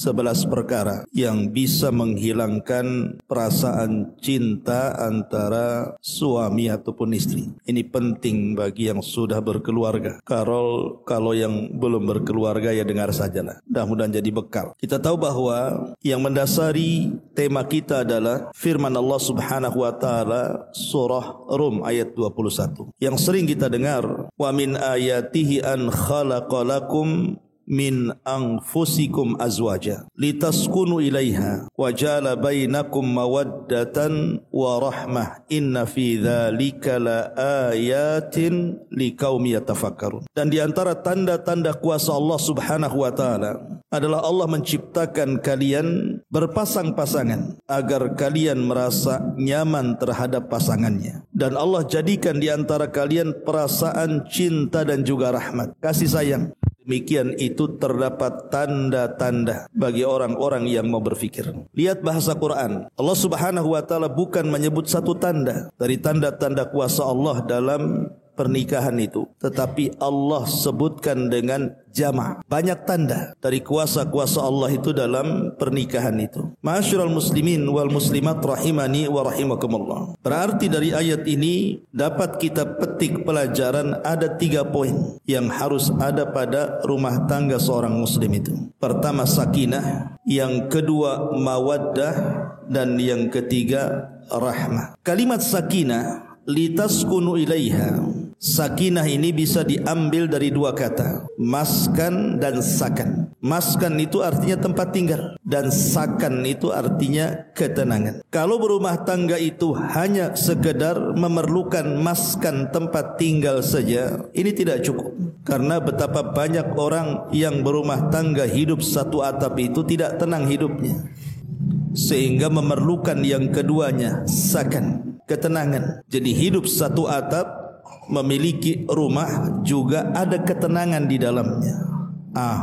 Sebelas perkara yang bisa menghilangkan perasaan cinta antara suami ataupun istri. Ini penting bagi yang sudah berkeluarga. Kalau yang belum berkeluarga ya dengar sajalah. Mudah-mudahan jadi bekal. Kita tahu bahwa yang mendasari tema kita adalah firman Allah Subhanahu wa taala surah Rum ayat 21. Yang sering kita dengar, wa min ayatihi an khalaqalakum min anfusikum azwaja litaskunu ilaiha wa ja'ala bainakum mawaddatan wa rahmah inna fi dzalika laayatin liqaumi yatafakkarun. Dan di antara tanda-tanda kuasa Allah Subhanahu wa taala adalah Allah menciptakan kalian berpasang-pasangan agar kalian merasa nyaman terhadap pasangannya, dan Allah jadikan di antara kalian perasaan cinta dan juga rahmat, kasih sayang. Demikian itu terdapat tanda-tanda bagi orang-orang yang mau berfikir. Lihat bahasa Quran. Allah Subhanahu wa taala bukan menyebut satu tanda dari tanda-tanda kuasa Allah dalam pernikahan itu, tetapi Allah sebutkan dengan jama', banyak tanda dari kuasa-kuasa Allah itu dalam pernikahan itu. Ma'asyiral muslimin wal muslimat rahimani wa rahimakumullah. Berarti dari ayat ini dapat kita petik pelajaran ada 3 poin yang harus ada pada rumah tangga seorang muslim itu. Pertama sakinah, yang kedua mawaddah, dan yang ketiga rahmah. Kalimat sakinah, litaskunu ilaiha. Sakinah ini bisa diambil dari 2 kata, maskan dan sakan. Maskan itu artinya tempat tinggal, dan sakan itu artinya ketenangan. Kalau berumah tangga itu hanya sekedar memerlukan maskan tempat tinggal saja, ini tidak cukup. Karena betapa banyak orang yang berumah tangga hidup satu atap itu tidak tenang hidupnya, sehingga memerlukan yang keduanya, sakan, ketenangan. Jadi hidup satu atap, memiliki rumah juga ada ketenangan di dalamnya.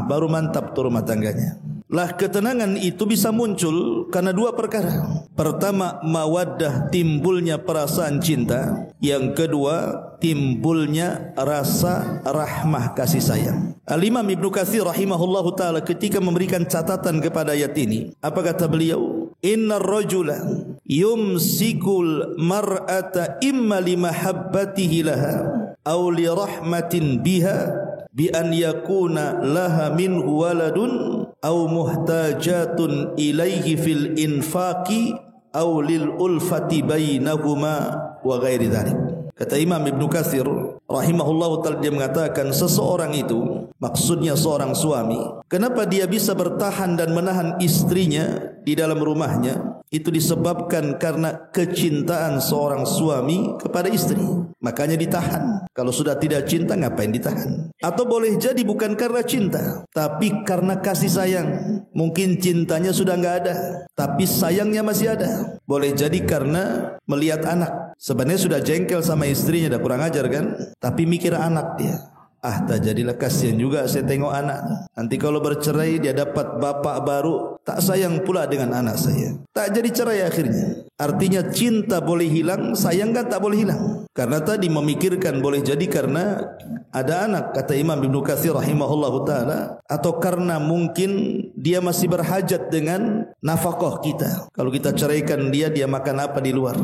Baru mantap tuh rumah tangganya. Lah ketenangan itu bisa muncul karena 2 perkara. Pertama mawaddah, timbulnya perasaan cinta. Yang kedua timbulnya rasa rahmah, kasih sayang. Al-Imam Ibnu Katsir rahimahullahu taala ketika memberikan catatan kepada ayat ini, apa kata beliau? Innar rajula yumsikul mar'ata imma limahabbatihi laha aw li rahmatin biha bi an yakuna laha minhu waladun aw muhtajatun ilaihi fil infaqi aw lil ulfati bainahuma wa ghairi dzalik. Kata Imam Ibnu Katsir rahimahullahu taala, dia mengatakan seseorang itu, maksudnya seorang suami, kenapa dia bisa bertahan dan menahan istrinya di dalam rumahnya, itu disebabkan karena kecintaan seorang suami kepada istri. Makanya ditahan. Kalau sudah tidak cinta ngapain ditahan? Atau boleh jadi bukan karena cinta, tapi karena kasih sayang. Mungkin cintanya sudah enggak ada, tapi sayangnya masih ada. Boleh jadi karena melihat anak. Sebenarnya sudah jengkel sama istrinya, dah kurang ajar kan, tapi mikir anak dia. Tak jadilah, kasihan juga saya tengok anak. Nanti kalau bercerai dia dapat bapak baru, tak sayang pula dengan anak saya. Tak jadi cerai akhirnya. Artinya cinta boleh hilang, sayang kan tak boleh hilang. Karena tadi memikirkan boleh jadi karena ada anak, kata Imam Ibnu Katsir rahimahullahu taala, atau karena mungkin dia masih berhajat dengan nafkah kita. Kalau kita ceraikan dia makan apa di luar?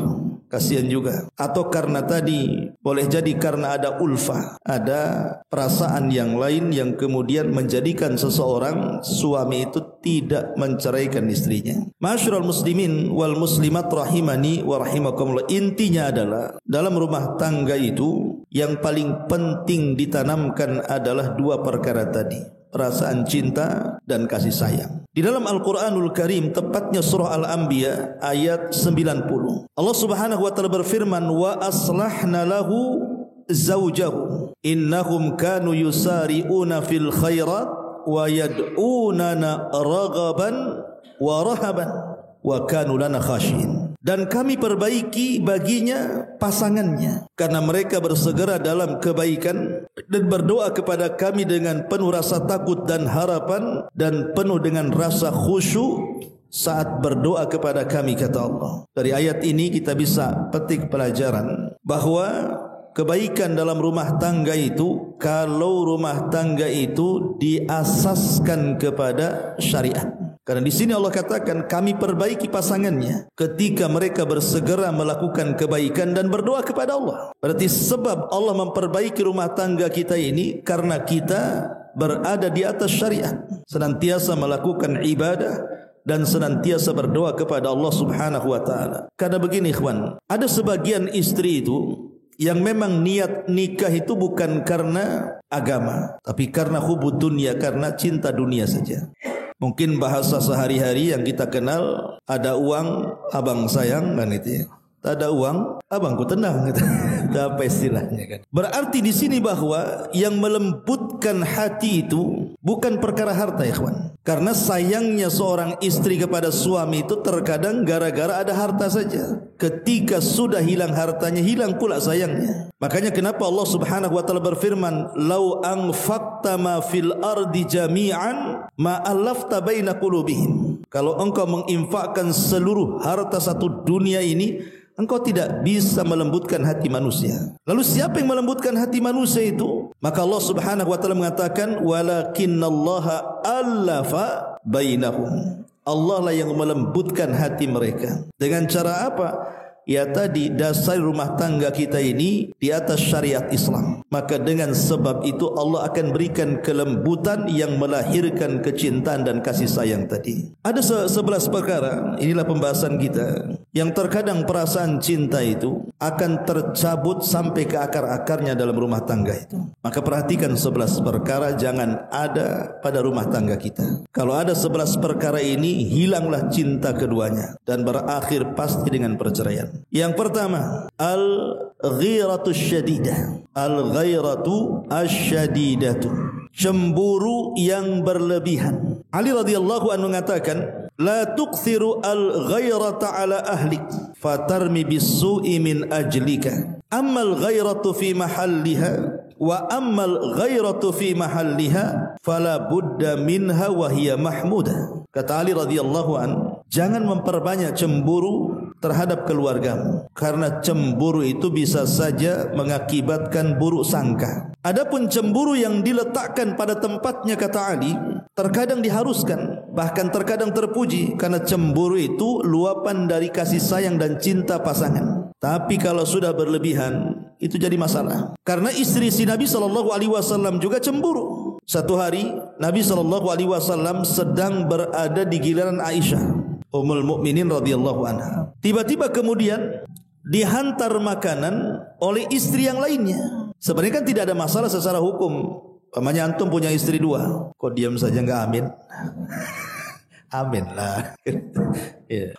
Kasihan juga. Atau karena tadi boleh jadi karena ada ulfah, ada perasaan yang lain yang kemudian menjadikan seseorang suami itu tidak menceraikan istrinya. Ma'asyiral muslimin wal muslimat rahimani wa rahimakumullah. Intinya adalah dalam rumah tangga itu yang paling penting ditanamkan adalah 2 perkara tadi, perasaan cinta dan kasih sayang. Di dalam Al-Quranul Karim, tepatnya surah Al-Anbiya ayat 90, Allah Subhanahu wa taala berfirman, wa aslahna lahu zawjahu innahum kanu yusari'una fil khairat wa yad'unana raghaban wa rahaban wa kanu lana khashin. Dan kami perbaiki baginya pasangannya, karena mereka bersegera dalam kebaikan dan berdoa kepada kami dengan penuh rasa takut dan harapan, dan penuh dengan rasa khusyuk saat berdoa kepada kami, kata Allah. Dari ayat ini kita bisa petik pelajaran bahwa kebaikan dalam rumah tangga itu, kalau rumah tangga itu diasaskan kepada syariat. Karena di sini Allah katakan kami perbaiki pasangannya ketika mereka bersegera melakukan kebaikan dan berdoa kepada Allah. Berarti sebab Allah memperbaiki rumah tangga kita ini karena kita berada di atas syariat, senantiasa melakukan ibadah dan senantiasa berdoa kepada Allah Subhanahu wa taala. Karena begini ikhwan, ada sebagian istri itu yang memang niat nikah itu bukan karena agama, tapi karena hubud dunia, karena cinta dunia saja. Mungkin bahasa sehari-hari yang kita kenal, ada uang abang sayang kan itu ya. Tak ada uang abangku tenang gitu. Apa istilahnya kan. Berarti di sini bahwa yang melembutkan hati itu bukan perkara harta ya kawan. Karena sayangnya seorang istri kepada suami itu terkadang gara-gara ada harta saja. Ketika sudah hilang hartanya, hilang pula sayangnya. Makanya kenapa Allah Subhanahu wa taala berfirman, "Lau anfaqta ma fil ardi jami'an ma alafta baina qulubihim." Kalau engkau menginfakkan seluruh harta satu dunia ini, engkau tidak bisa melembutkan hati manusia. Lalu siapa yang melembutkan hati manusia itu? Maka Allah Subhanahu wa taala mengatakan, "Walakinallaha allafa bainahum." Allah lah yang melembutkan hati mereka. Dengan cara apa? Ya tadi, dasar rumah tangga kita ini di atas syariat Islam. Maka dengan sebab itu Allah akan berikan kelembutan yang melahirkan kecintaan dan kasih sayang tadi. Ada 11 perkara, inilah pembahasan kita, yang terkadang perasaan cinta itu akan tercabut sampai ke akar-akarnya dalam rumah tangga itu. Maka perhatikan 11 perkara jangan ada pada rumah tangga kita. Kalau ada 11 perkara ini, hilanglah cinta keduanya dan berakhir pasti dengan perceraian. Yang pertama, al-ghiratu syadidah. Al-ghiratu asyadidatu, cemburu yang berlebihan. Ali radhiyallahu anhu mengatakan, la tukthiru al-ghairata ala ahlik fatarmi bis-su'i min ajlika. Ammal ghairatu fi mahalliha wa ammal ghairatu fi mahalliha fala budda minha wa hiya mahmudah. Kata Ali radhiyallahu anhu, jangan memperbanyak cemburu terhadap keluargamu, karena cemburu itu bisa saja mengakibatkan buruk sangka. Adapun cemburu yang diletakkan pada tempatnya, kata Ali, terkadang diharuskan, bahkan terkadang terpuji, karena cemburu itu luapan dari kasih sayang dan cinta pasangan. Tapi kalau sudah berlebihan, itu jadi masalah. Karena istri si Nabi SAW juga cemburu. Satu hari Nabi SAW sedang berada di giliran Aisyah Ummul Mukminin radhiyallahu anha. Tiba-tiba kemudian dihantar makanan oleh istri yang lainnya. Sebenarnya kan tidak ada masalah secara hukum. Umpamanya antum punya istri 2, kok diam saja enggak amin? Amin lah.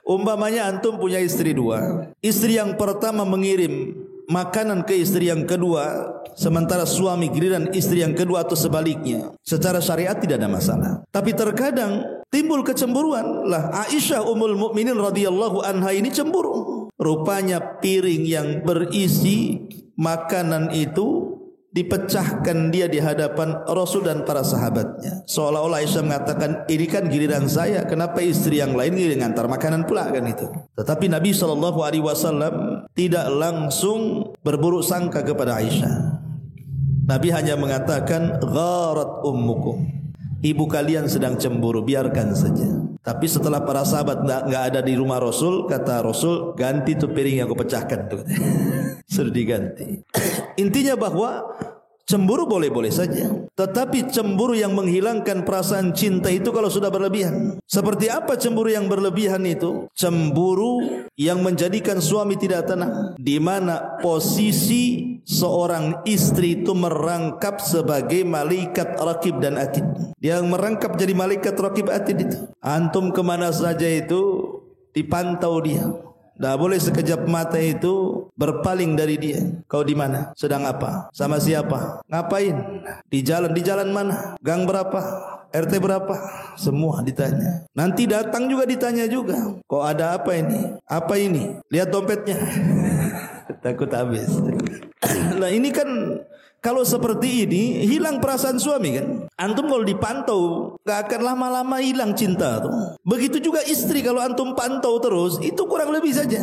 Umpamanya antum punya istri 2. Istri yang pertama mengirim makanan ke istri yang kedua, sementara suami giliran istri yang kedua atau sebaliknya. Secara syariat tidak ada masalah. Tapi terkadang timbul kecemburuan. Lah Aisyah Ummul Mukminin radhiyallahu anha ini cemburu. Rupanya piring yang berisi makanan itu dipecahkan dia di hadapan Rasul dan para sahabatnya. Seolah-olah Aisyah mengatakan, ini kan giliran saya, kenapa istri yang lain ngantar makanan pula kan itu. Tetapi Nabi SAW tidak langsung berburuk sangka kepada Aisyah. Nabi hanya mengatakan, gharat ummukum, ibu kalian sedang cemburu, biarkan saja. Tapi setelah para sahabat enggak ada di rumah Rasul, kata Rasul, ganti tuh piring yang aku pecahkan tuh. Sudah diganti. Intinya bahwa cemburu boleh-boleh saja, tetapi cemburu yang menghilangkan perasaan cinta itu kalau sudah berlebihan. Seperti apa cemburu yang berlebihan itu? Cemburu yang menjadikan suami tidak tenang, di mana posisi seorang istri itu merangkap sebagai malaikat raqib dan atid. Dia merangkap jadi malaikat raqib atid itu. Antum kemana saja itu dipantau dia. Tak boleh sekejap mata itu berpaling dari dia. Kau di mana? Sedang apa? Sama siapa? Ngapain? Di jalan mana? Gang berapa? RT berapa? Semua ditanya. Nanti datang juga ditanya juga. Kok ada apa ini? Apa ini? Lihat dompetnya. Takut habis. Nah ini kan Kalau seperti ini hilang perasaan suami kan. Antum kalau dipantau gak akan lama-lama hilang cinta tuh. Begitu juga istri, kalau antum pantau terus itu kurang lebih saja.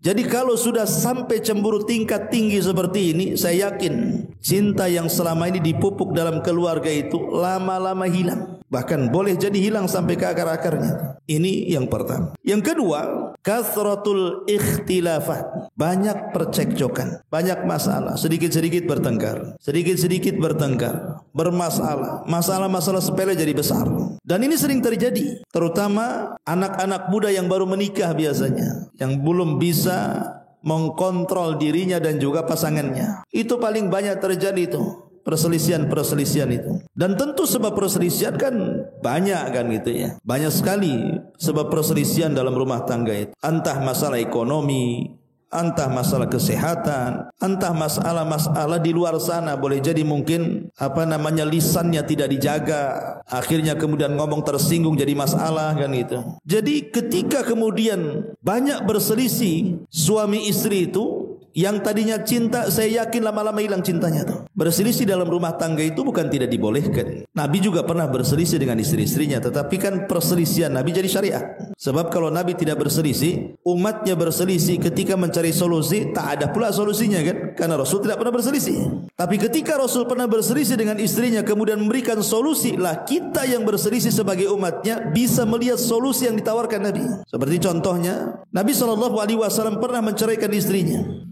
Jadi kalau sudah sampai cemburu tingkat tinggi seperti ini, saya yakin cinta yang selama ini dipupuk dalam keluarga itu lama-lama hilang. Bahkan boleh jadi hilang sampai ke akar-akarnya. Ini yang pertama. Yang kedua, kasratul ikhtilafat. Banyak percekcokan, banyak masalah, sedikit-sedikit bertengkar, sedikit-sedikit bertengkar, bermasalah, masalah-masalah sepele jadi besar. Dan ini sering terjadi, terutama anak-anak muda yang baru menikah biasanya, yang belum bisa mengkontrol dirinya dan juga pasangannya. Itu paling banyak terjadi itu, perselisihan itu. Dan tentu sebab perselisihan kan banyak kan gitu ya. Banyak sekali sebab perselisihan dalam rumah tangga itu. Entah masalah ekonomi, entah masalah kesehatan, entah masalah-masalah di luar sana. Boleh jadi mungkin lisannya tidak dijaga, akhirnya kemudian ngomong tersinggung jadi masalah kan gitu. Jadi ketika kemudian banyak berselisih suami istri itu, yang tadinya cinta, saya yakin lama-lama hilang cintanya tuh. Berselisih dalam rumah tangga itu bukan tidak dibolehkan. Nabi juga pernah berselisih dengan istri-istrinya, tetapi kan perselisihan Nabi jadi syariat. Sebab kalau Nabi tidak berselisih, umatnya berselisih ketika mencari solusi, tak ada pula solusinya kan? Karena Rasul tidak pernah berselisih. Tapi ketika Rasul pernah berselisih dengan istrinya kemudian memberikan solusi, lah kita yang berselisih sebagai umatnya bisa melihat solusi yang ditawarkan Nabi. Seperti contohnya, Nabi SAW pernah menceraikan istrinya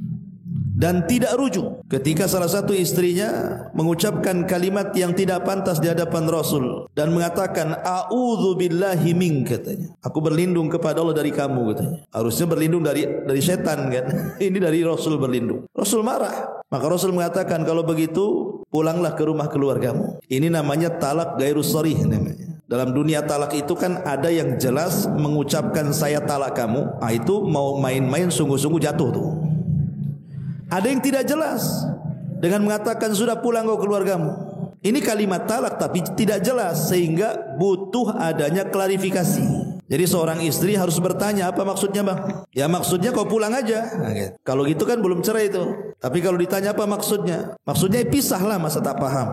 dan tidak rujuk ketika salah satu istrinya mengucapkan kalimat yang tidak pantas di hadapan Rasul dan mengatakan a'udzubillahi mink, katanya, aku berlindung kepada Allah dari kamu, katanya. Harusnya berlindung dari setan kan. Ini dari Rasul berlindung. Rasul marah. Maka Rasul mengatakan, kalau begitu pulanglah ke rumah keluargamu. Ini namanya talak gairu sharih namanya. Dalam dunia talak itu kan ada yang jelas mengucapkan saya talak kamu, itu mau main-main sungguh-sungguh jatuh tuh. Ada yang tidak jelas dengan mengatakan sudah pulang kau keluargamu. Ini kalimat talak tapi tidak jelas, sehingga butuh adanya klarifikasi. Jadi seorang istri harus bertanya, apa maksudnya bang? Ya maksudnya kau pulang aja. Kalau gitu kan belum cerai itu. Tapi kalau ditanya apa maksudnya? Maksudnya pisahlah, masa tak paham.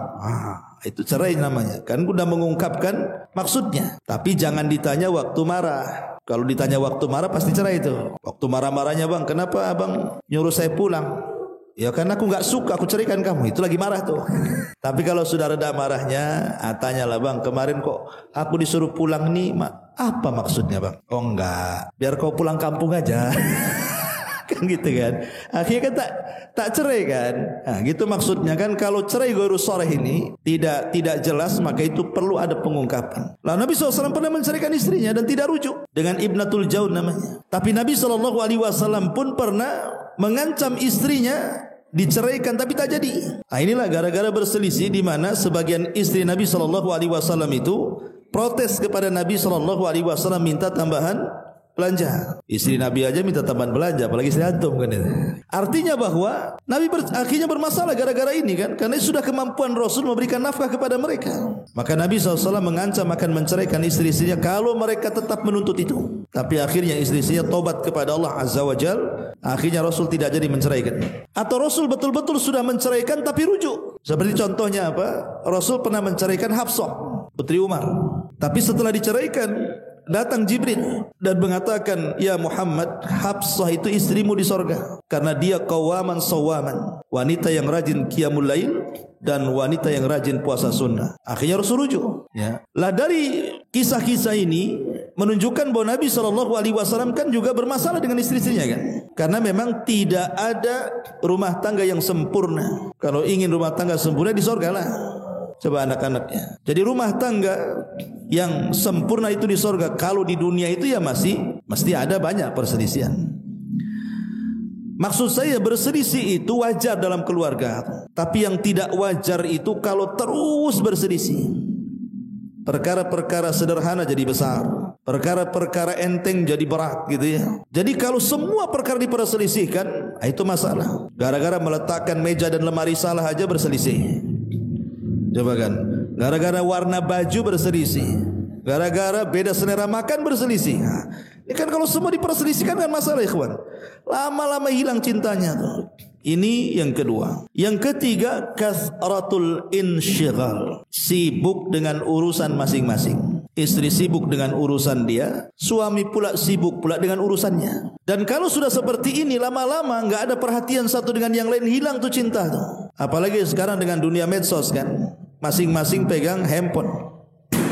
Itu cerai namanya. Kan udah mengungkapkan maksudnya. Tapi jangan ditanya waktu marah. Kalau ditanya waktu marah pasti cerai itu. Waktu marah-marahnya, bang, kenapa abang nyuruh saya pulang? Ya karena aku gak suka, aku ceraikan kamu. Itu lagi marah tuh. Tapi kalau sudah reda marahnya, tanyalah, bang, kemarin kok aku disuruh pulang nih, apa maksudnya bang? Oh enggak, biar kau pulang kampung aja. Kan gitu kan. Akhirnya kan tak cerai kan. Nah, gitu maksudnya kan. Kalau cerai ghairus sharih ini tidak jelas, maka itu perlu ada pengungkapan. Lalu Nabi SAW pernah menceraikan istrinya dan tidak rujuk dengan Ibnatul Jaun namanya. Tapi Nabi SAW pun pernah mengancam istrinya diceraikan tapi tak jadi. Nah, inilah gara-gara berselisih di mana sebagian istri Nabi SAW itu protes kepada Nabi SAW, minta tambahan belanja. Istri Nabi aja minta tambahan belanja, apalagi istri antum kan itu. Artinya bahwa Nabi akhirnya bermasalah gara-gara ini kan, karena sudah kemampuan Rasul memberikan nafkah kepada mereka. Maka Nabi SAW mengancam akan menceraikan istri-istrinya kalau mereka tetap menuntut itu. Tapi akhirnya istri-istrinya tobat kepada Allah Azza wa Jal. Akhirnya Rasul tidak jadi menceraikan. Atau Rasul betul-betul sudah menceraikan tapi rujuk. Seperti contohnya apa? Rasul pernah menceraikan Hafsah, putri Umar. Tapi setelah diceraikan, datang Jibril dan mengatakan, ya Muhammad, Hafsah itu istrimu di sorga karena dia qawaman sawaman, wanita yang rajin qiyamul lail dan wanita yang rajin puasa sunnah. Akhirnya Rasul rujuk. Ya. Lah dari kisah-kisah ini menunjukkan bahwa Nabi SAW kan juga bermasalah dengan istri-istrinya kan. Karena memang tidak ada rumah tangga yang sempurna. Kalau ingin rumah tangga sempurna di sorga lah. Coba anak-anaknya. Jadi rumah tangga yang sempurna itu di sorga. Kalau di dunia itu ya mesti ada banyak perselisihan. Maksud saya berselisih itu wajar dalam keluarga. Tapi yang tidak wajar itu kalau terus berselisih. Perkara-perkara sederhana jadi besar, perkara-perkara enteng jadi berat gitu ya. Jadi kalau semua perkara diperselisihkan, itu masalah. Gara-gara meletakkan meja dan lemari salah aja berselisih. Coba kan, gara-gara warna baju berselisih, gara-gara beda selera makan berselisih. Ini kan kalau semua diperselisihkan kan masalah, ikhwan. Lama-lama hilang cintanya tuh. Ini yang kedua. Yang ketiga, kasratul insyighal. Sibuk dengan urusan masing-masing. Istri sibuk dengan urusan dia, suami pula sibuk pula dengan urusannya. Dan kalau sudah seperti ini, lama-lama nggak ada perhatian satu dengan yang lain, hilang tuh cinta tuh. Apalagi sekarang dengan dunia medsos kan, masing-masing pegang handphone.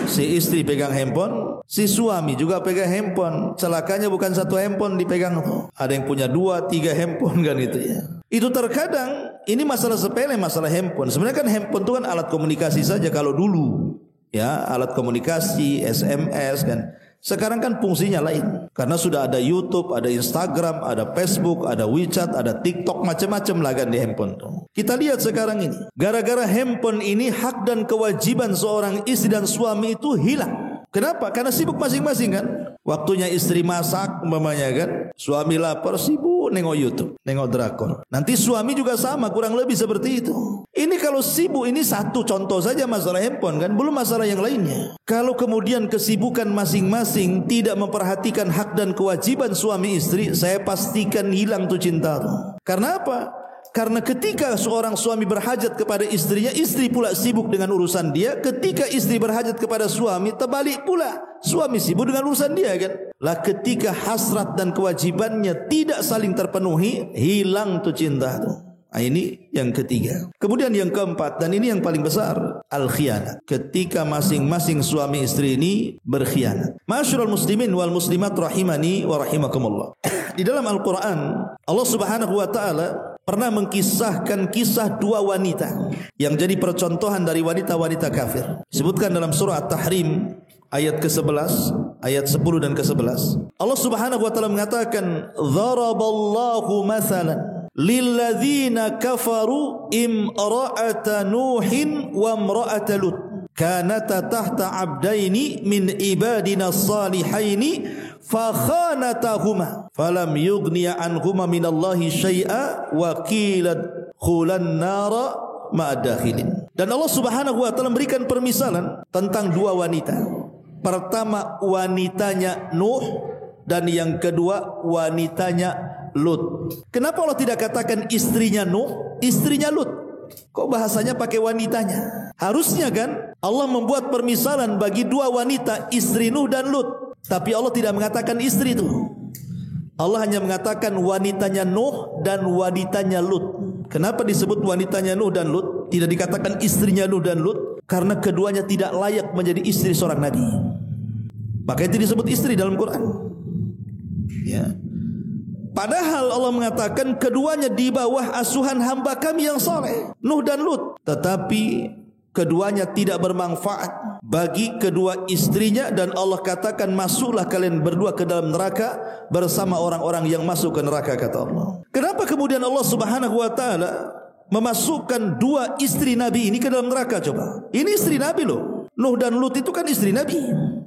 Si istri pegang handphone, si suami juga pegang handphone. Celakanya bukan satu handphone dipegang tuh. Ada yang punya 2, 3 handphone kan gitu ya. Itu terkadang ini masalah sepele, masalah handphone. Sebenarnya kan handphone itu kan alat komunikasi saja kalau dulu. Ya, alat komunikasi, SMS kan. Sekarang kan fungsinya lain. Karena sudah ada YouTube, ada Instagram, ada Facebook, ada WeChat, ada TikTok, macam-macam lah kan di handphone tuh. Kita lihat sekarang ini. Gara-gara handphone ini, hak dan kewajiban seorang istri dan suami itu hilang. Kenapa? Karena sibuk masing-masing kan. Waktunya istri masak umpamanya kan, suami lapar sibuk nengok YouTube, nengok drakor. Nanti suami juga sama, kurang lebih seperti itu. Ini kalau sibuk, ini satu contoh saja masalah handphone kan, belum masalah yang lainnya. Kalau kemudian kesibukan masing-masing tidak memperhatikan hak dan kewajiban suami istri, saya pastikan hilang tuh cinta tuh. Karena apa? Karena ketika seorang suami berhajat kepada istrinya, istri pula sibuk dengan urusan dia. Ketika istri berhajat kepada suami, terbalik pula. Suami sibuk dengan urusan dia kan. Lah ketika hasrat dan kewajibannya tidak saling terpenuhi, hilang tuh cinta tuh. Nah, ini yang ketiga. Kemudian yang keempat, dan ini yang paling besar, al-khianat. Ketika masing-masing suami istri ini berkhianat. Ma'asyiral muslimin wal muslimat rahimani wa rahimakumullah. Di dalam Al-Quran, Allah Subhanahu wa ta'ala pernah mengkisahkan kisah 2 wanita yang jadi percontohan dari wanita-wanita kafir. Disebutkan dalam surah At-Tahrim ayat ke-11, ayat 10 dan ke-11. Allah Subhanahu wa taala mengatakan, "Dharaballahu mathalan lilladzina kafaru imra'ata Nuhin wa imra'ata Lut. Kanata tahta 'abdaini min ibadina salihaini fakhanatahuma falam yughniya anhuma minallahi syai'a wa qila khulan nara ma'adakhilin." Dan Allah Subhanahu wa taala memberikan permisalan tentang 2 wanita. Pertama wanitanya Nuh dan yang kedua wanitanya Lut. Kenapa Allah tidak katakan istrinya Nuh, istrinya Lut? Kok bahasanya pakai wanitanya? Harusnya kan Allah membuat permisalan bagi 2 wanita, istri Nuh dan Lut. Tapi Allah tidak mengatakan istri itu. Allah hanya mengatakan wanitanya Nuh dan wanitanya Lut. Kenapa disebut wanitanya Nuh dan Lut? Tidak dikatakan istrinya Nuh dan Lut? Karena keduanya tidak layak menjadi istri seorang nabi. Maka itu disebut istri dalam Quran. Ya. Padahal Allah mengatakan keduanya di bawah asuhan hamba kami yang saleh, Nuh dan Lut. Tetapi keduanya tidak bermanfaat bagi kedua istrinya, dan Allah katakan masuklah kalian berdua ke dalam neraka bersama orang-orang yang masuk ke neraka, kata Allah. Kenapa kemudian Allah Subhanahu wa taala memasukkan 2 istri Nabi ini ke dalam neraka coba? Ini istri Nabi loh. Nuh dan Lut itu kan istri Nabi.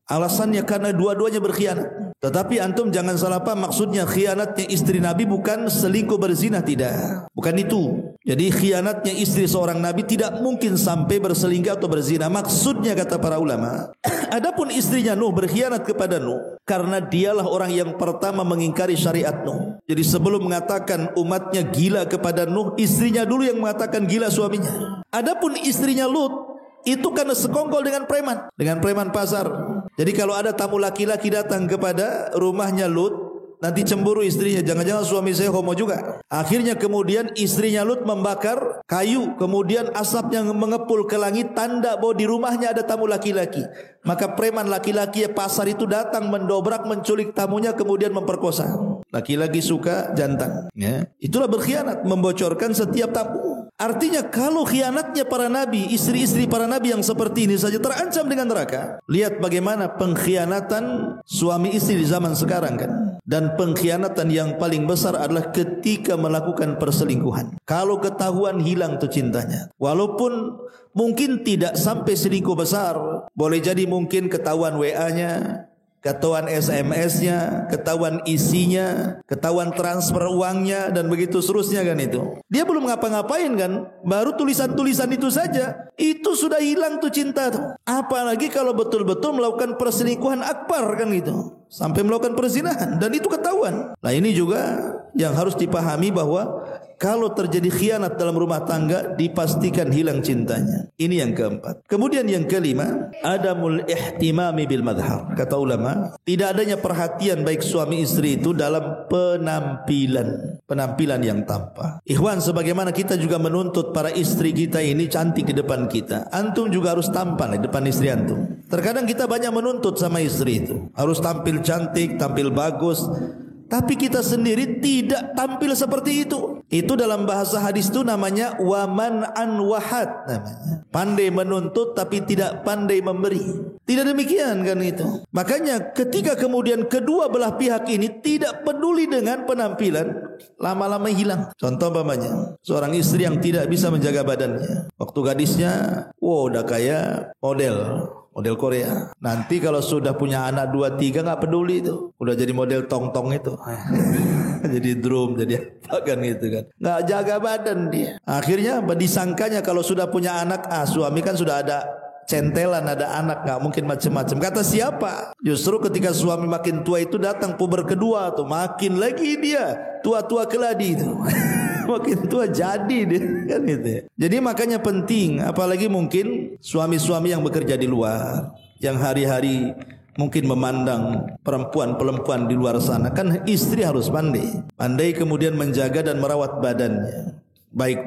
Alasannya karena dua-duanya berkhianat. Tetapi antum jangan salah paham, maksudnya khianatnya istri Nabi bukan selingkuh berzina, tidak. Bukan itu. Jadi khianatnya istri seorang Nabi tidak mungkin sampai berselingkuh atau berzina. Maksudnya kata para ulama, adapun istrinya Nuh berkhianat kepada Nuh karena dialah orang yang pertama mengingkari syariat Nuh. Jadi sebelum mengatakan umatnya gila kepada Nuh, istrinya dulu yang mengatakan gila suaminya. Adapun istrinya Lut itu karena sekongkol dengan preman pasar. Jadi kalau ada tamu laki-laki datang kepada rumahnya Lut, nanti cemburu istrinya, jangan-jangan suami saya homo juga. Akhirnya kemudian istrinya Lut membakar kayu, kemudian asapnya mengepul ke langit, tanda bahwa di rumahnya ada tamu laki-laki. Maka preman laki-laki pasar itu datang mendobrak, menculik tamunya, kemudian memperkosa. Laki-laki suka jantan, ya. Itulah berkhianat, membocorkan setiap tamu. Artinya kalau khianatnya para nabi, istri-istri para nabi yang seperti ini saja terancam dengan neraka. Lihat bagaimana pengkhianatan suami istri di zaman sekarang kan. Dan pengkhianatan yang paling besar adalah ketika melakukan perselingkuhan. Kalau ketahuan, hilang tuh cintanya. Walaupun mungkin tidak sampai selingkuh besar, boleh jadi mungkin ketahuan WA-nya, ketahuan SMS-nya, ketahuan isinya, ketahuan transfer uangnya, dan begitu seterusnya kan itu. Dia belum ngapa-ngapain kan, baru tulisan-tulisan itu saja, itu sudah hilang tuh cinta tuh. Apalagi kalau betul-betul melakukan perselingkuhan akbar kan gitu, sampai melakukan perzinahan, dan itu ketahuan. Nah ini juga yang harus dipahami bahwa Kalau terjadi khianat dalam rumah tangga, dipastikan hilang cintanya. Ini yang keempat. Kemudian yang kelima, adamul ihtimami bil madhar. Kata ulama, tidak adanya perhatian baik suami istri itu dalam penampilan yang tampak. Ikhwan, sebagaimana kita juga menuntut para istri kita ini cantik di depan kita, antum juga harus tampan di depan istri antum. Terkadang kita banyak menuntut sama istri itu, harus tampil cantik, tampil bagus, tapi kita sendiri tidak tampil seperti itu. Itu dalam bahasa hadis itu namanya waman an wahad, namanya pandai menuntut tapi tidak pandai memberi. Tidak demikian kan itu. Makanya ketika kemudian kedua belah pihak ini tidak peduli dengan penampilan, lama-lama hilang. Contoh umpamanya seorang istri yang tidak bisa menjaga badannya, waktu gadisnya udah kayak model Korea. Nanti kalau sudah punya anak 2-3 nggak peduli itu, udah jadi model tong-tong itu, jadi drum, jadi apa kan gitu kan, nggak jaga badan dia. Akhirnya disangkanya kalau sudah punya anak, suami kan sudah ada centelan, ada anak, nggak mungkin macam-macam. Kata siapa? Justru ketika suami makin tua itu datang puber kedua tuh, makin lagi dia tua-tua keladi itu. Makin tua jadi dia kan gitu ya. Jadi makanya penting, apalagi mungkin suami-suami yang bekerja di luar, yang hari-hari mungkin memandang perempuan di luar sana, kan istri harus pandai kemudian menjaga dan merawat badannya, baik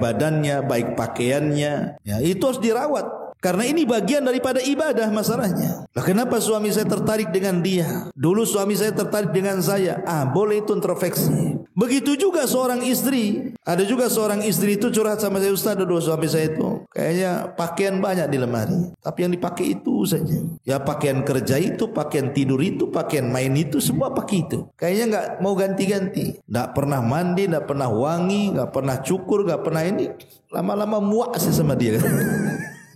pakaiannya, ya itu harus dirawat. Karena ini bagian daripada ibadah masalahnya. Lah kenapa suami saya tertarik dengan dia? Dulu suami saya tertarik dengan saya. Boleh itu introspeksi. Begitu juga seorang istri. Ada juga seorang istri itu curhat sama saya, Ustaz, dulu suami saya itu kayaknya pakaian banyak di lemari, tapi yang dipakai itu saja. Ya pakaian kerja itu, pakaian tidur itu, pakaian main itu, semua pakai itu. Kayaknya nggak mau ganti-ganti. Nggak pernah mandi, nggak pernah wangi, nggak pernah cukur, nggak pernah ini. Lama-lama muak sih sama dia.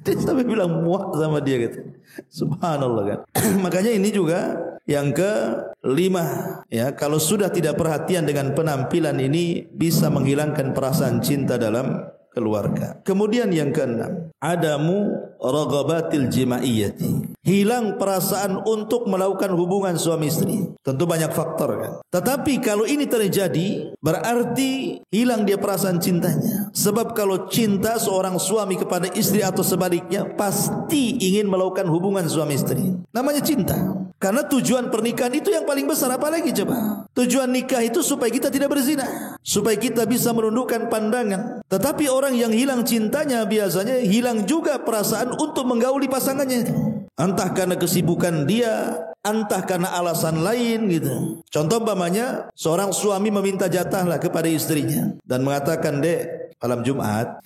Dia sampai bilang muak sama dia gitu. Subhanallah kan. Makanya ini juga yang kelima, ya, kalau sudah tidak perhatian dengan penampilan ini bisa menghilangkan perasaan cinta dalam keluarga. Kemudian yang keenam, adamu raghabatil jimaiyati. Hilang perasaan untuk melakukan hubungan suami istri. Tentu banyak faktor kan. Tetapi kalau ini terjadi, berarti hilang dia perasaan cintanya. Sebab kalau cinta seorang suami kepada istri atau sebaliknya, pasti ingin melakukan hubungan suami istri. Namanya cinta. Karena tujuan pernikahan itu yang paling besar. Apalagi coba, tujuan nikah itu supaya kita tidak berzina, supaya kita bisa menundukkan pandangan. Tetapi orang yang hilang cintanya biasanya hilang juga perasaan untuk menggauli pasangannya. Entah karena kesibukan dia, entah karena alasan lain gitu. Contoh umpamanya seorang suami meminta jatah lah kepada istrinya dan mengatakan, "Dek, malam Jumat."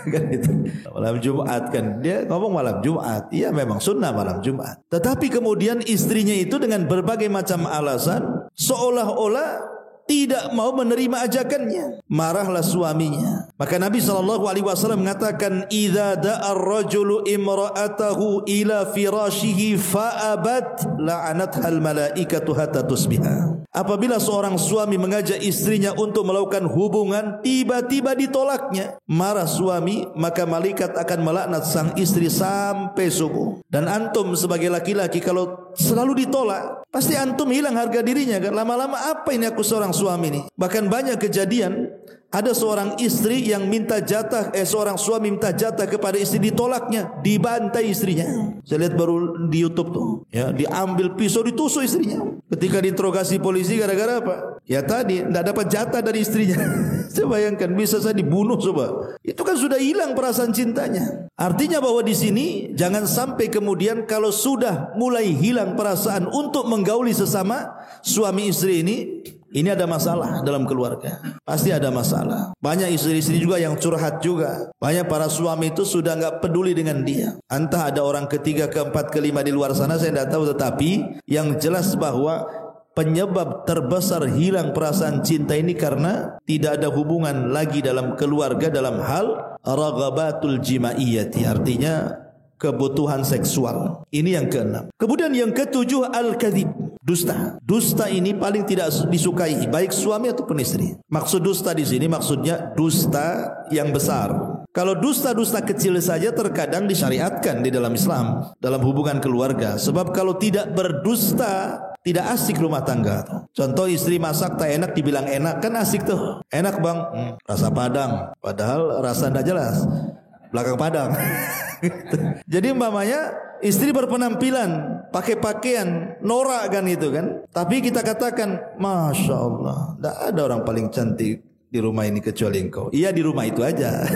Kan itu. Malam Jumat kan. Dia ngomong malam Jumat. Iya memang sunnah malam Jumat. Tetapi kemudian istrinya itu dengan berbagai macam alasan seolah-olah tidak mau menerima ajakannya. Marahlah suaminya. Maka Nabi SAW mengatakan, "Idza da'a ar-rajulu imra'atahu ila firashihi fa'abat la'anathal malaikatu hatta tusbiha." Apabila seorang suami mengajak istrinya untuk melakukan hubungan, tiba-tiba ditolaknya, marah suami, maka malaikat akan melaknat sang istri sampai subuh. Dan antum sebagai laki-laki kalau selalu ditolak, pasti antum hilang harga dirinya kan. Lama-lama apa ini aku seorang suami ini. Bahkan banyak kejadian, ada seorang istri yang minta jatah, seorang suami minta jatah kepada istri, ditolaknya, dibantai istrinya. Saya lihat baru di YouTube tuh, ya, diambil pisau ditusuk istrinya. Ketika diinterogasi polisi gara-gara apa? Ya tadi tidak dapat jatah dari istrinya. Saya bayangkan bisa saya dibunuh coba. Itu kan sudah hilang perasaan cintanya. Artinya bahwa di sini jangan sampai kemudian kalau sudah mulai hilang perasaan untuk menggauli sesama suami istri ini ada masalah dalam keluarga. Pasti ada masalah. Banyak istri-istri juga yang curhat juga. Banyak para suami itu sudah enggak peduli dengan dia. Entah ada orang ketiga, keempat, kelima di luar sana, saya tidak tahu. Tetapi yang jelas bahwa penyebab terbesar hilang perasaan cinta ini karena tidak ada hubungan lagi dalam keluarga dalam hal raghabatul jimaiyati. Artinya kebutuhan seksual. Ini yang keenam. Kemudian yang ketujuh, al-kadzib, dusta. Dusta ini paling tidak disukai baik suami ataupun istri. Maksud dusta di sini maksudnya dusta yang besar. Kalau dusta-dusta kecil saja terkadang disyariatkan di dalam Islam dalam hubungan keluarga. Sebab kalau tidak berdusta Tidak asik rumah tangga. Contoh istri masak tak enak dibilang enak, kan asik tuh. Enak bang, rasa Padang. Padahal rasa tidak jelas. Belakang Padang. Jadi umpamanya istri berpenampilan pakai pakaian norak kan itu kan. Tapi kita katakan, Masya Allah, tidak ada orang paling cantik di rumah ini kecuali engkau. Iya di rumah itu aja.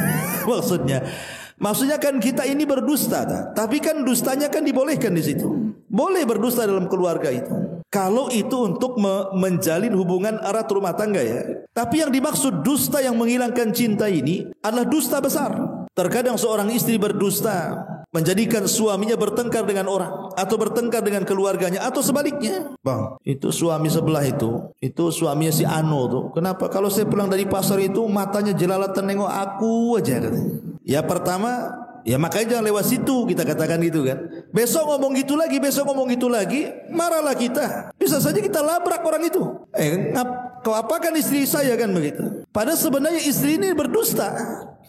Maksudnya kan kita ini berdusta, tapi kan dustanya kan dibolehkan di situ. Boleh berdusta dalam keluarga itu. Kalau itu untuk menjalin hubungan erat rumah tangga ya. Tapi yang dimaksud dusta yang menghilangkan cinta ini adalah dusta besar. Terkadang seorang istri berdusta, menjadikan suaminya bertengkar dengan orang atau bertengkar dengan keluarganya atau sebaliknya. Bang, itu suami sebelah itu suaminya si Ano tuh. Kenapa kalau saya pulang dari pasar itu matanya jelalatan nengok aku aja katanya. Ya pertama, ya makanya jangan lewat situ, kita katakan gitu kan. Besok ngomong gitu lagi, marahlah kita. Bisa saja kita labrak orang itu. Kau apakan istri saya kan begitu. Padahal sebenarnya istri ini berdusta.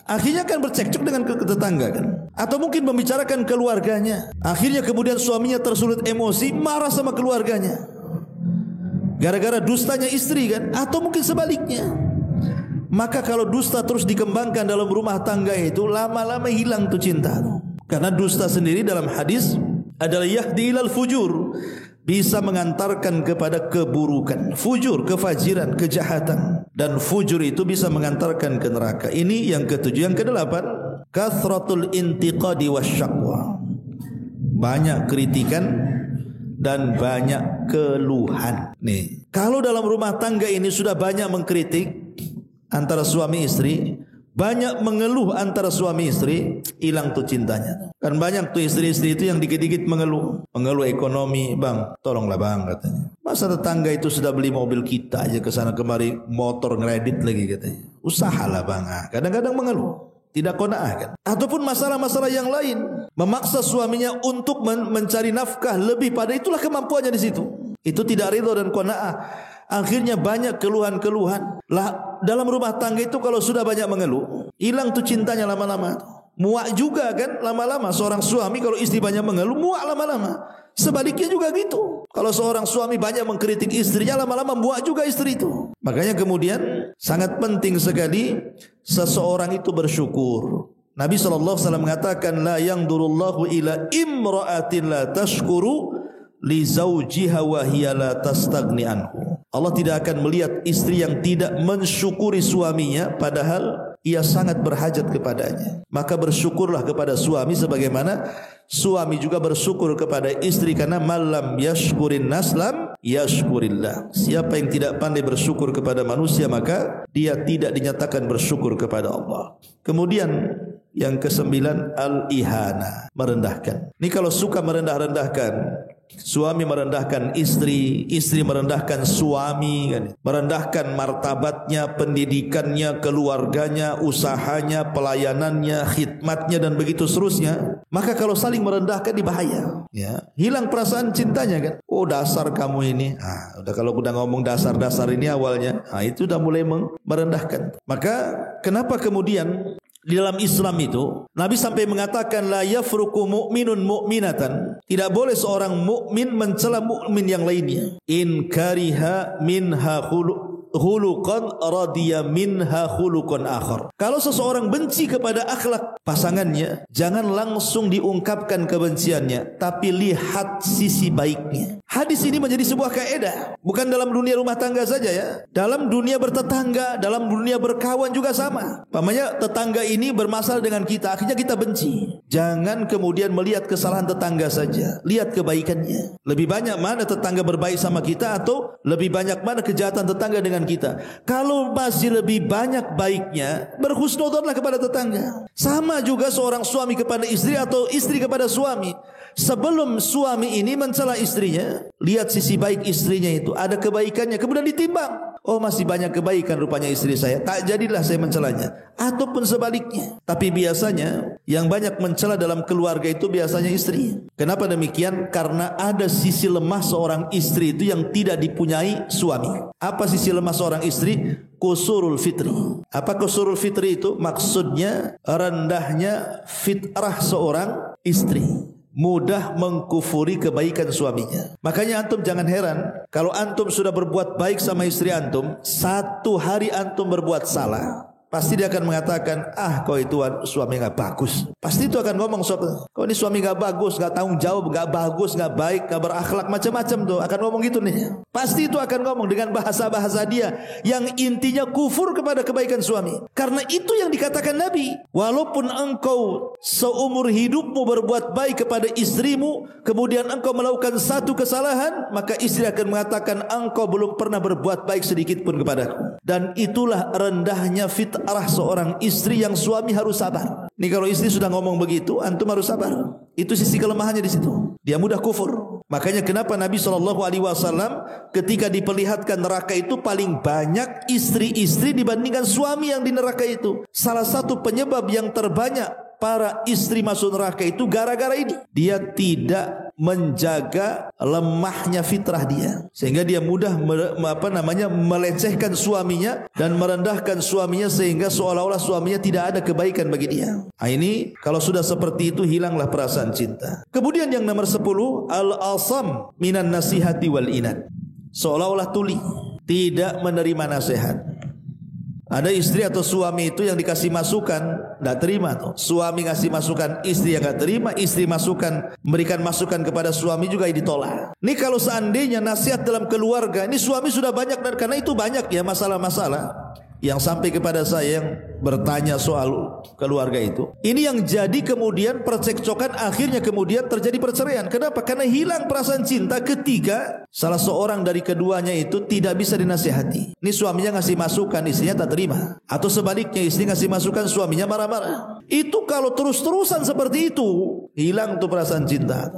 Akhirnya kan bercekcok dengan tetangga kan. Atau mungkin membicarakan keluarganya. Akhirnya kemudian suaminya tersulut emosi, marah sama keluarganya. Gara-gara dustanya istri kan. Atau mungkin sebaliknya. Maka kalau dusta terus dikembangkan dalam rumah tangga itu, lama-lama hilang tuh cinta. Karena dusta sendiri dalam hadis adalah yahdi ilal fujur, bisa mengantarkan kepada keburukan. Fujur, kefajiran, kejahatan. Dan fujur itu bisa mengantarkan ke neraka. Ini yang ketujuh. Yang kedelapan, kathratul intiqadi wasyaqwa. Banyak kritikan dan banyak keluhan. Nih, kalau dalam rumah tangga ini sudah banyak mengkritik antara suami istri, banyak mengeluh antara suami istri, hilang tuh cintanya. Kan banyak tuh istri-istri itu yang dikit-dikit mengeluh ekonomi, bang, tolonglah bang katanya. Masa tetangga itu sudah beli mobil kita aja ke sana kemari, motor ngeredit lagi katanya. Usahalah bang. Kadang-kadang mengeluh, tidak qanaah kan. Ataupun masalah-masalah yang lain, memaksa suaminya untuk mencari nafkah lebih pada itulah kemampuannya di situ. Itu tidak ridha dan qanaah. Akhirnya banyak keluhan-keluhan. Lah dalam rumah tangga itu kalau sudah banyak mengeluh, hilang tuh cintanya lama-lama. Muak juga kan lama-lama seorang suami kalau istri banyak mengeluh, muak lama-lama. Sebaliknya juga gitu. Kalau seorang suami banyak mengkritik istrinya, lama-lama muak juga istri itu. Makanya kemudian sangat penting sekali seseorang itu bersyukur. Nabi SAW mengatakan, la yangdurullahu ila imra'atin la tashkuru li zawjiha wa hiya la tastagni anhu. Allah tidak akan melihat istri yang tidak mensyukuri suaminya padahal ia sangat berhajat kepadanya. Maka bersyukurlah kepada suami sebagaimana suami juga bersyukur kepada istri, karena malam yashkurin naslam yashkurillah. Siapa yang tidak pandai bersyukur kepada manusia maka dia tidak dinyatakan bersyukur kepada Allah. Kemudian yang kesembilan, al-ihana, merendahkan. Ini kalau suka merendah-rendahkan, suami merendahkan istri, istri merendahkan suami kan? Merendahkan martabatnya, pendidikannya, keluarganya, usahanya, pelayanannya, khidmatnya dan begitu seterusnya. Maka kalau saling merendahkan dibahaya ya. Hilang perasaan cintanya kan. Oh dasar kamu ini. Udah kalau udah ngomong dasar-dasar ini awalnya, itu udah mulai merendahkan. Maka kenapa kemudian di dalam Islam itu Nabi sampai mengatakan la yafruqu mu'minun mu'minatan, tidak boleh seorang mukmin mencela mukmin yang lainnya. In kariha minha khuluqan radiya minha khuluqan akhar. Kalau seseorang benci kepada akhlak pasangannya, jangan langsung diungkapkan kebenciannya, tapi lihat sisi baiknya. Hadis ini menjadi sebuah kaidah, bukan dalam dunia rumah tangga saja ya. Dalam dunia bertetangga, dalam dunia berkawan juga sama. Pamannya tetangga ini bermasalah dengan kita, akhirnya kita benci. Jangan kemudian melihat kesalahan tetangga saja, lihat kebaikannya. Lebih banyak mana tetangga berbaik sama kita atau lebih banyak mana kejahatan tetangga dengan kita. Kalau masih lebih banyak baiknya, berhusnudzonlah kepada tetangga. Sama juga seorang suami kepada istri atau istri kepada suami. Sebelum suami ini mencela istrinya, lihat sisi baik istrinya itu, ada kebaikannya, kemudian ditimbang. Oh masih banyak kebaikan rupanya istri saya, tak jadilah saya mencelanya. Ataupun sebaliknya. Tapi biasanya yang banyak mencela dalam keluarga itu biasanya istri. Kenapa demikian? Karena ada sisi lemah seorang istri itu yang tidak dipunyai suami. Apa sisi lemah seorang istri? Qusurul fitri. Apa qusurul fitri itu? Maksudnya rendahnya fitrah seorang istri. mudah mengkufuri kebaikan suaminya. Makanya antum jangan heran kalau antum sudah berbuat baik sama istri antum, satu hari antum berbuat salah, pasti dia akan mengatakan, kau itu suami gak bagus. Pasti itu akan ngomong, kau ini suami gak bagus, gak tanggung jawab, gak bagus, gak baik, gak berakhlak, macam-macam tuh. Akan ngomong gitu nih. Pasti itu akan ngomong dengan bahasa-bahasa dia yang intinya kufur kepada kebaikan suami. Karena itu yang dikatakan Nabi. Walaupun engkau seumur hidupmu berbuat baik kepada istrimu, kemudian engkau melakukan satu kesalahan, maka istri akan mengatakan, engkau belum pernah berbuat baik sedikit pun kepadaku. Dan itulah rendahnya fitrah seorang istri yang suami harus sabar. Nih kalau istri sudah ngomong begitu, antum harus sabar. Itu sisi kelemahannya di situ. Dia mudah kufur. Makanya kenapa Nabi SAW ketika diperlihatkan neraka itu paling banyak istri-istri dibandingkan suami yang di neraka itu. Salah satu penyebab yang terbanyak para istri masuk neraka itu gara-gara ini. Dia tidak menjaga lemahnya fitrah dia, sehingga dia mudah melecehkan suaminya dan merendahkan suaminya, sehingga seolah-olah suaminya tidak ada kebaikan bagi dia. Ini kalau sudah seperti itu, hilanglah perasaan cinta. Kemudian yang nomor 10, al-asam minan nasihati wal inad. Seolah-olah tuli, tidak menerima nasihat. Ada istri atau suami itu yang dikasih masukan tidak terima tuh. Suami ngasih masukan, istri yang tidak terima. Istri memberikan masukan kepada suami juga ditolak. Ini kalau seandainya nasihat dalam keluarga, ini suami sudah banyak, dan karena itu banyak ya masalah-masalah yang sampai kepada saya yang bertanya soal keluarga itu. Ini yang jadi kemudian percekcokan, akhirnya kemudian terjadi perceraian. Kenapa? Karena hilang perasaan cinta ketika salah seorang dari keduanya itu tidak bisa dinasihati. Ini suaminya ngasih masukan, istrinya tak terima. Atau sebaliknya, istri ngasih masukan, suaminya marah-marah. Itu kalau terus-terusan seperti itu, hilang tuh perasaan cinta.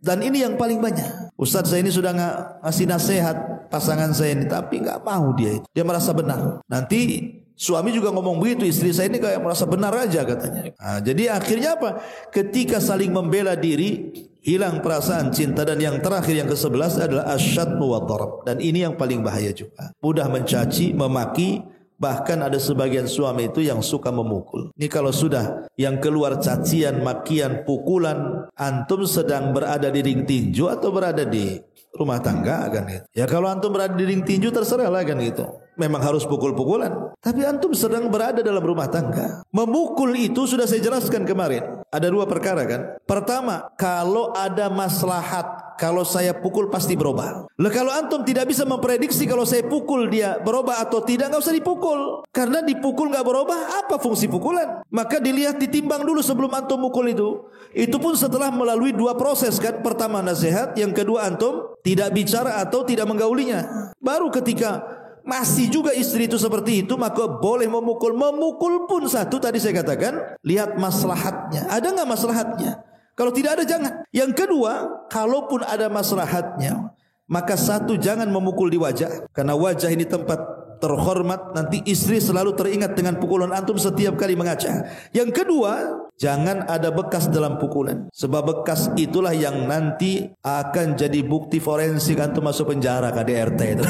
Dan ini yang paling banyak. Ustaz, saya ini sudah ngasih nasihat pasangan saya ini, tapi nggak mau dia itu. Dia merasa benar. Nanti suami juga ngomong begitu, istri saya ini kayak merasa benar aja katanya. Jadi akhirnya apa? Ketika saling membela diri, hilang perasaan cinta. Dan yang terakhir, yang ke-11 adalah asyadmu wa darab. Dan ini yang paling bahaya juga. Mudah mencaci, memaki. Bahkan ada sebagian suami itu yang suka memukul. Ini kalau sudah yang keluar cacian, makian, pukulan, antum sedang berada di ring tinju atau berada di rumah tangga kan gitu. Ya kalau antum berada di ring tinju terserah lah kan gitu. Memang harus pukul-pukulan. Tapi antum sedang berada dalam rumah tangga. Memukul itu sudah saya jelaskan kemarin. Ada dua perkara kan. Pertama, kalau ada maslahat, kalau saya pukul pasti berubah. Lah kalau antum tidak bisa memprediksi kalau saya pukul dia berubah atau tidak, nggak usah dipukul. Karena dipukul nggak berubah, apa fungsi pukulan? Maka dilihat, ditimbang dulu sebelum antum mukul itu. Itu pun setelah melalui dua proses kan. Pertama nasihat, yang kedua antum tidak bicara atau tidak menggaulinya. Baru ketika masih juga istri itu seperti itu, maka boleh memukul. Memukul pun satu, tadi saya katakan, lihat maslahatnya. Ada nggak maslahatnya? Kalau tidak ada, jangan. Yang kedua, kalaupun ada maslahatnya, maka satu, jangan memukul di wajah. Karena wajah ini tempat terhormat. Nanti istri selalu teringat dengan pukulan antum setiap kali mengaca. Yang kedua, jangan ada bekas dalam pukulan. Sebab bekas itulah yang nanti akan jadi bukti forensik antum masuk penjara, KDRT itu.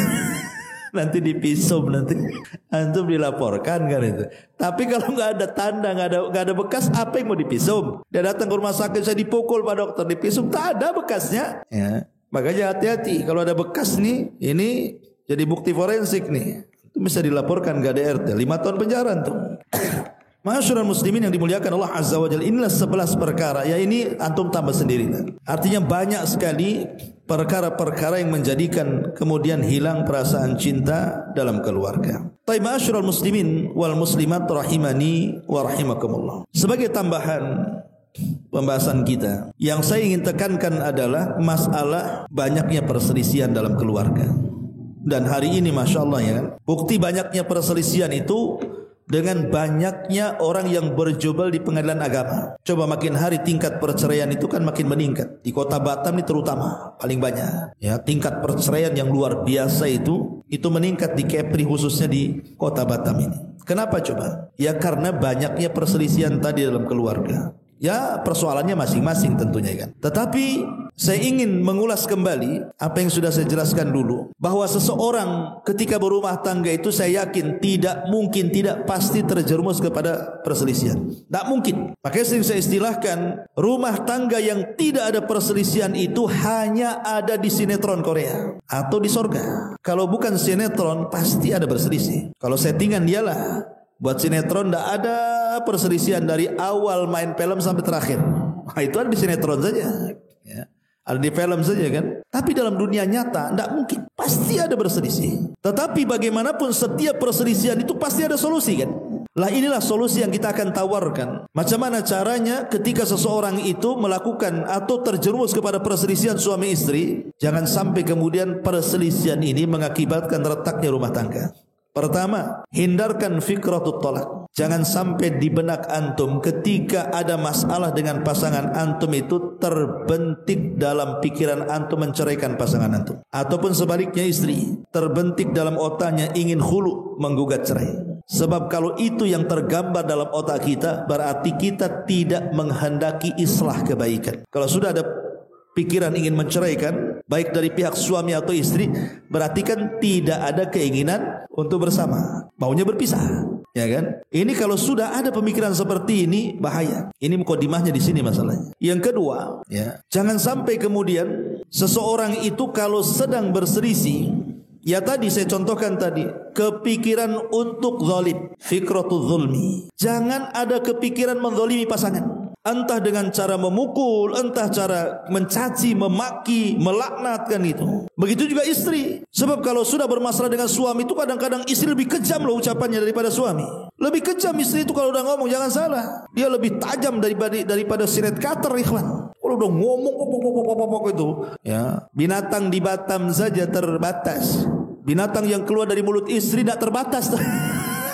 Nanti dipisum, nanti antum dilaporkan kan itu. Tapi kalau nggak ada tanda, nggak ada bekas, apa yang mau dipisum? Dia datang ke rumah sakit, saya dipukul Pak Dokter, dipisum, tak ada bekasnya. Ya, makanya hati-hati kalau ada bekas nih, ini jadi bukti forensik nih. Itu bisa dilaporkan ke KDRT, 5 tahun penjara tuh. Masyarul muslimin yang dimuliakan Allah Azza wa Jalla, inilah 11 perkara. Ya ini antum tambah sendiri. Artinya banyak sekali perkara-perkara yang menjadikan kemudian hilang perasaan cinta dalam keluarga. Taib masyarul muslimin wal muslimat rahimani wa rahimakumullah. Sebagai tambahan pembahasan kita, yang saya ingin tekankan adalah masalah banyaknya perselisihan dalam keluarga. Dan hari ini Masya Allah ya, bukti banyaknya perselisihan itu dengan banyaknya orang yang berjubel di pengadilan agama. Coba makin hari tingkat perceraian itu kan makin meningkat. Di kota Batam ini terutama paling banyak. Ya, tingkat perceraian yang luar biasa itu meningkat di Kepri, khususnya di kota Batam ini. Kenapa coba? Ya karena banyaknya perselisihan tadi dalam keluarga. Ya persoalannya masing-masing tentunya kan. Tetapi saya ingin mengulas kembali apa yang sudah saya jelaskan dulu, bahwa seseorang ketika berumah tangga itu saya yakin tidak mungkin, tidak pasti terjerumus kepada perselisihan. Tidak mungkin. Makanya sering saya istilahkan, rumah tangga yang tidak ada perselisihan itu hanya ada di sinetron Korea atau di sorga. Kalau bukan sinetron pasti ada berselisih. Kalau settingan dialah. Buat sinetron tidak ada perselisihan dari awal main film sampai terakhir. Nah, itu ada di sinetron saja. Ya. Ada di film saja kan. Tapi dalam dunia nyata tidak mungkin. Pasti ada berselisih. Tetapi bagaimanapun setiap perselisihan itu pasti ada solusi kan. Lah inilah solusi yang kita akan tawarkan. Macam mana caranya ketika seseorang itu melakukan atau terjerumus kepada perselisihan suami istri, jangan sampai kemudian perselisihan ini mengakibatkan retaknya rumah tangga. Pertama, hindarkan fikratut tolak. Jangan sampai di benak antum ketika ada masalah dengan pasangan antum itu terbentik dalam pikiran antum menceraikan pasangan antum. Ataupun sebaliknya istri, terbentik dalam otaknya ingin khulu, menggugat cerai. Sebab kalau itu yang tergambar dalam otak kita, berarti kita tidak menghendaki islah kebaikan. Kalau sudah ada pikiran ingin menceraikan, baik dari pihak suami atau istri, berarti kan tidak ada keinginan untuk bersama, maunya berpisah, ya kan? Ini kalau sudah ada pemikiran seperti ini bahaya. Ini mukadimahnya di sini masalahnya. Yang kedua, ya, jangan sampai kemudian seseorang itu kalau sedang berselisih, ya tadi saya contohkan tadi, kepikiran untuk zalim, fikratul zulmi. Jangan ada kepikiran menzalimi pasangan. Entah dengan cara memukul, entah cara mencaci, memaki, melaknatkan itu. Begitu juga istri. Sebab kalau sudah bermasalah dengan suami itu kadang-kadang istri lebih kejam loh ucapannya daripada suami. Lebih kejam istri itu kalau udah ngomong, jangan salah. Dia lebih tajam daripada silet cutter, ikhwan. Kalau udah ngomong itu, ya, binatang di Batam saja terbatas. Binatang yang keluar dari mulut istri tidak terbatas.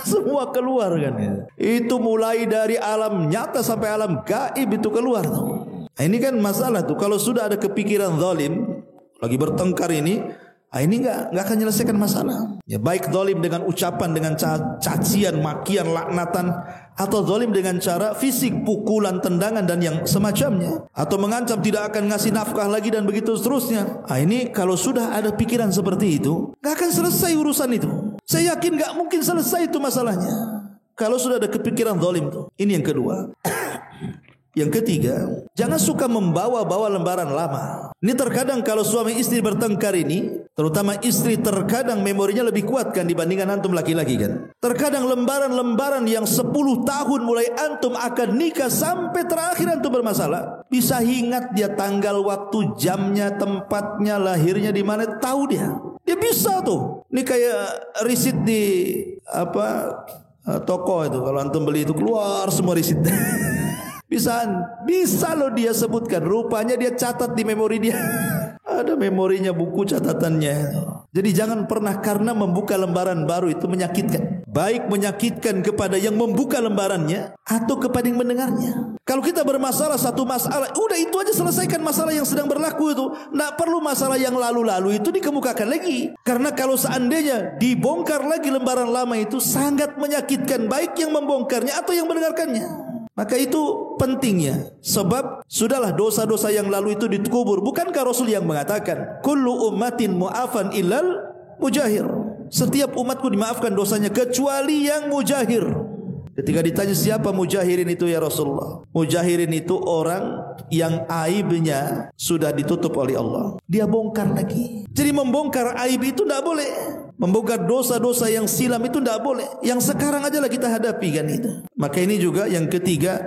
Semua keluar kan ya. Itu mulai dari alam nyata sampai alam gaib itu keluar tuh. Nah, ini kan masalah tuh. Kalau sudah ada kepikiran zalim, lagi bertengkar ini nggak akan menyelesaikan masalah. Ya baik zalim dengan ucapan, dengan cacian, makian, laknatan, atau zalim dengan cara fisik, pukulan, tendangan dan yang semacamnya, atau mengancam tidak akan ngasih nafkah lagi dan begitu seterusnya. Nah, ini kalau sudah ada pikiran seperti itu, nggak akan selesai urusan itu. Saya yakin gak mungkin selesai itu masalahnya kalau sudah ada kepikiran zalim tuh. Ini yang kedua. Yang ketiga, jangan suka membawa-bawa lembaran lama. Ini terkadang kalau suami istri bertengkar ini, terutama istri terkadang memorinya lebih kuat kan dibandingkan antum laki-laki kan. Terkadang lembaran-lembaran yang 10 tahun mulai antum akan nikah sampai terakhir antum bermasalah, bisa ingat dia tanggal, waktu, jamnya, tempatnya, lahirnya di mana, tahu dia. Dia bisa tuh. Ini kayak risit di toko itu. Kalau antum beli itu keluar semua risit. Bisa loh dia sebutkan. Rupanya dia catat di memori dia. Ada memorinya, buku catatannya. Jadi jangan pernah karena membuka lembaran baru itu menyakitkan. Baik menyakitkan kepada yang membuka lembarannya atau kepada yang mendengarnya. Kalau kita bermasalah satu masalah, udah itu aja selesaikan masalah yang sedang berlaku itu. Tidak perlu masalah yang lalu-lalu itu dikemukakan lagi. Karena kalau seandainya dibongkar lagi lembaran lama itu sangat menyakitkan baik yang membongkarnya atau yang mendengarkannya. Maka itu pentingnya. Sebab sudahlah dosa-dosa yang lalu itu dikubur. Bukankah Rasul yang mengatakan, kullu ummatin mu'afan illal mujahir. Setiap umatku dimaafkan dosanya kecuali yang mujahir. Ketika ditanya siapa mujahirin itu ya Rasulullah, mujahirin itu orang yang aibnya sudah ditutup oleh Allah, dia bongkar lagi. Jadi membongkar aib itu tidak boleh. Membongkar dosa-dosa yang silam itu tidak boleh. Yang sekarang aja lah kita hadapi kan itu. Maka ini juga yang ketiga,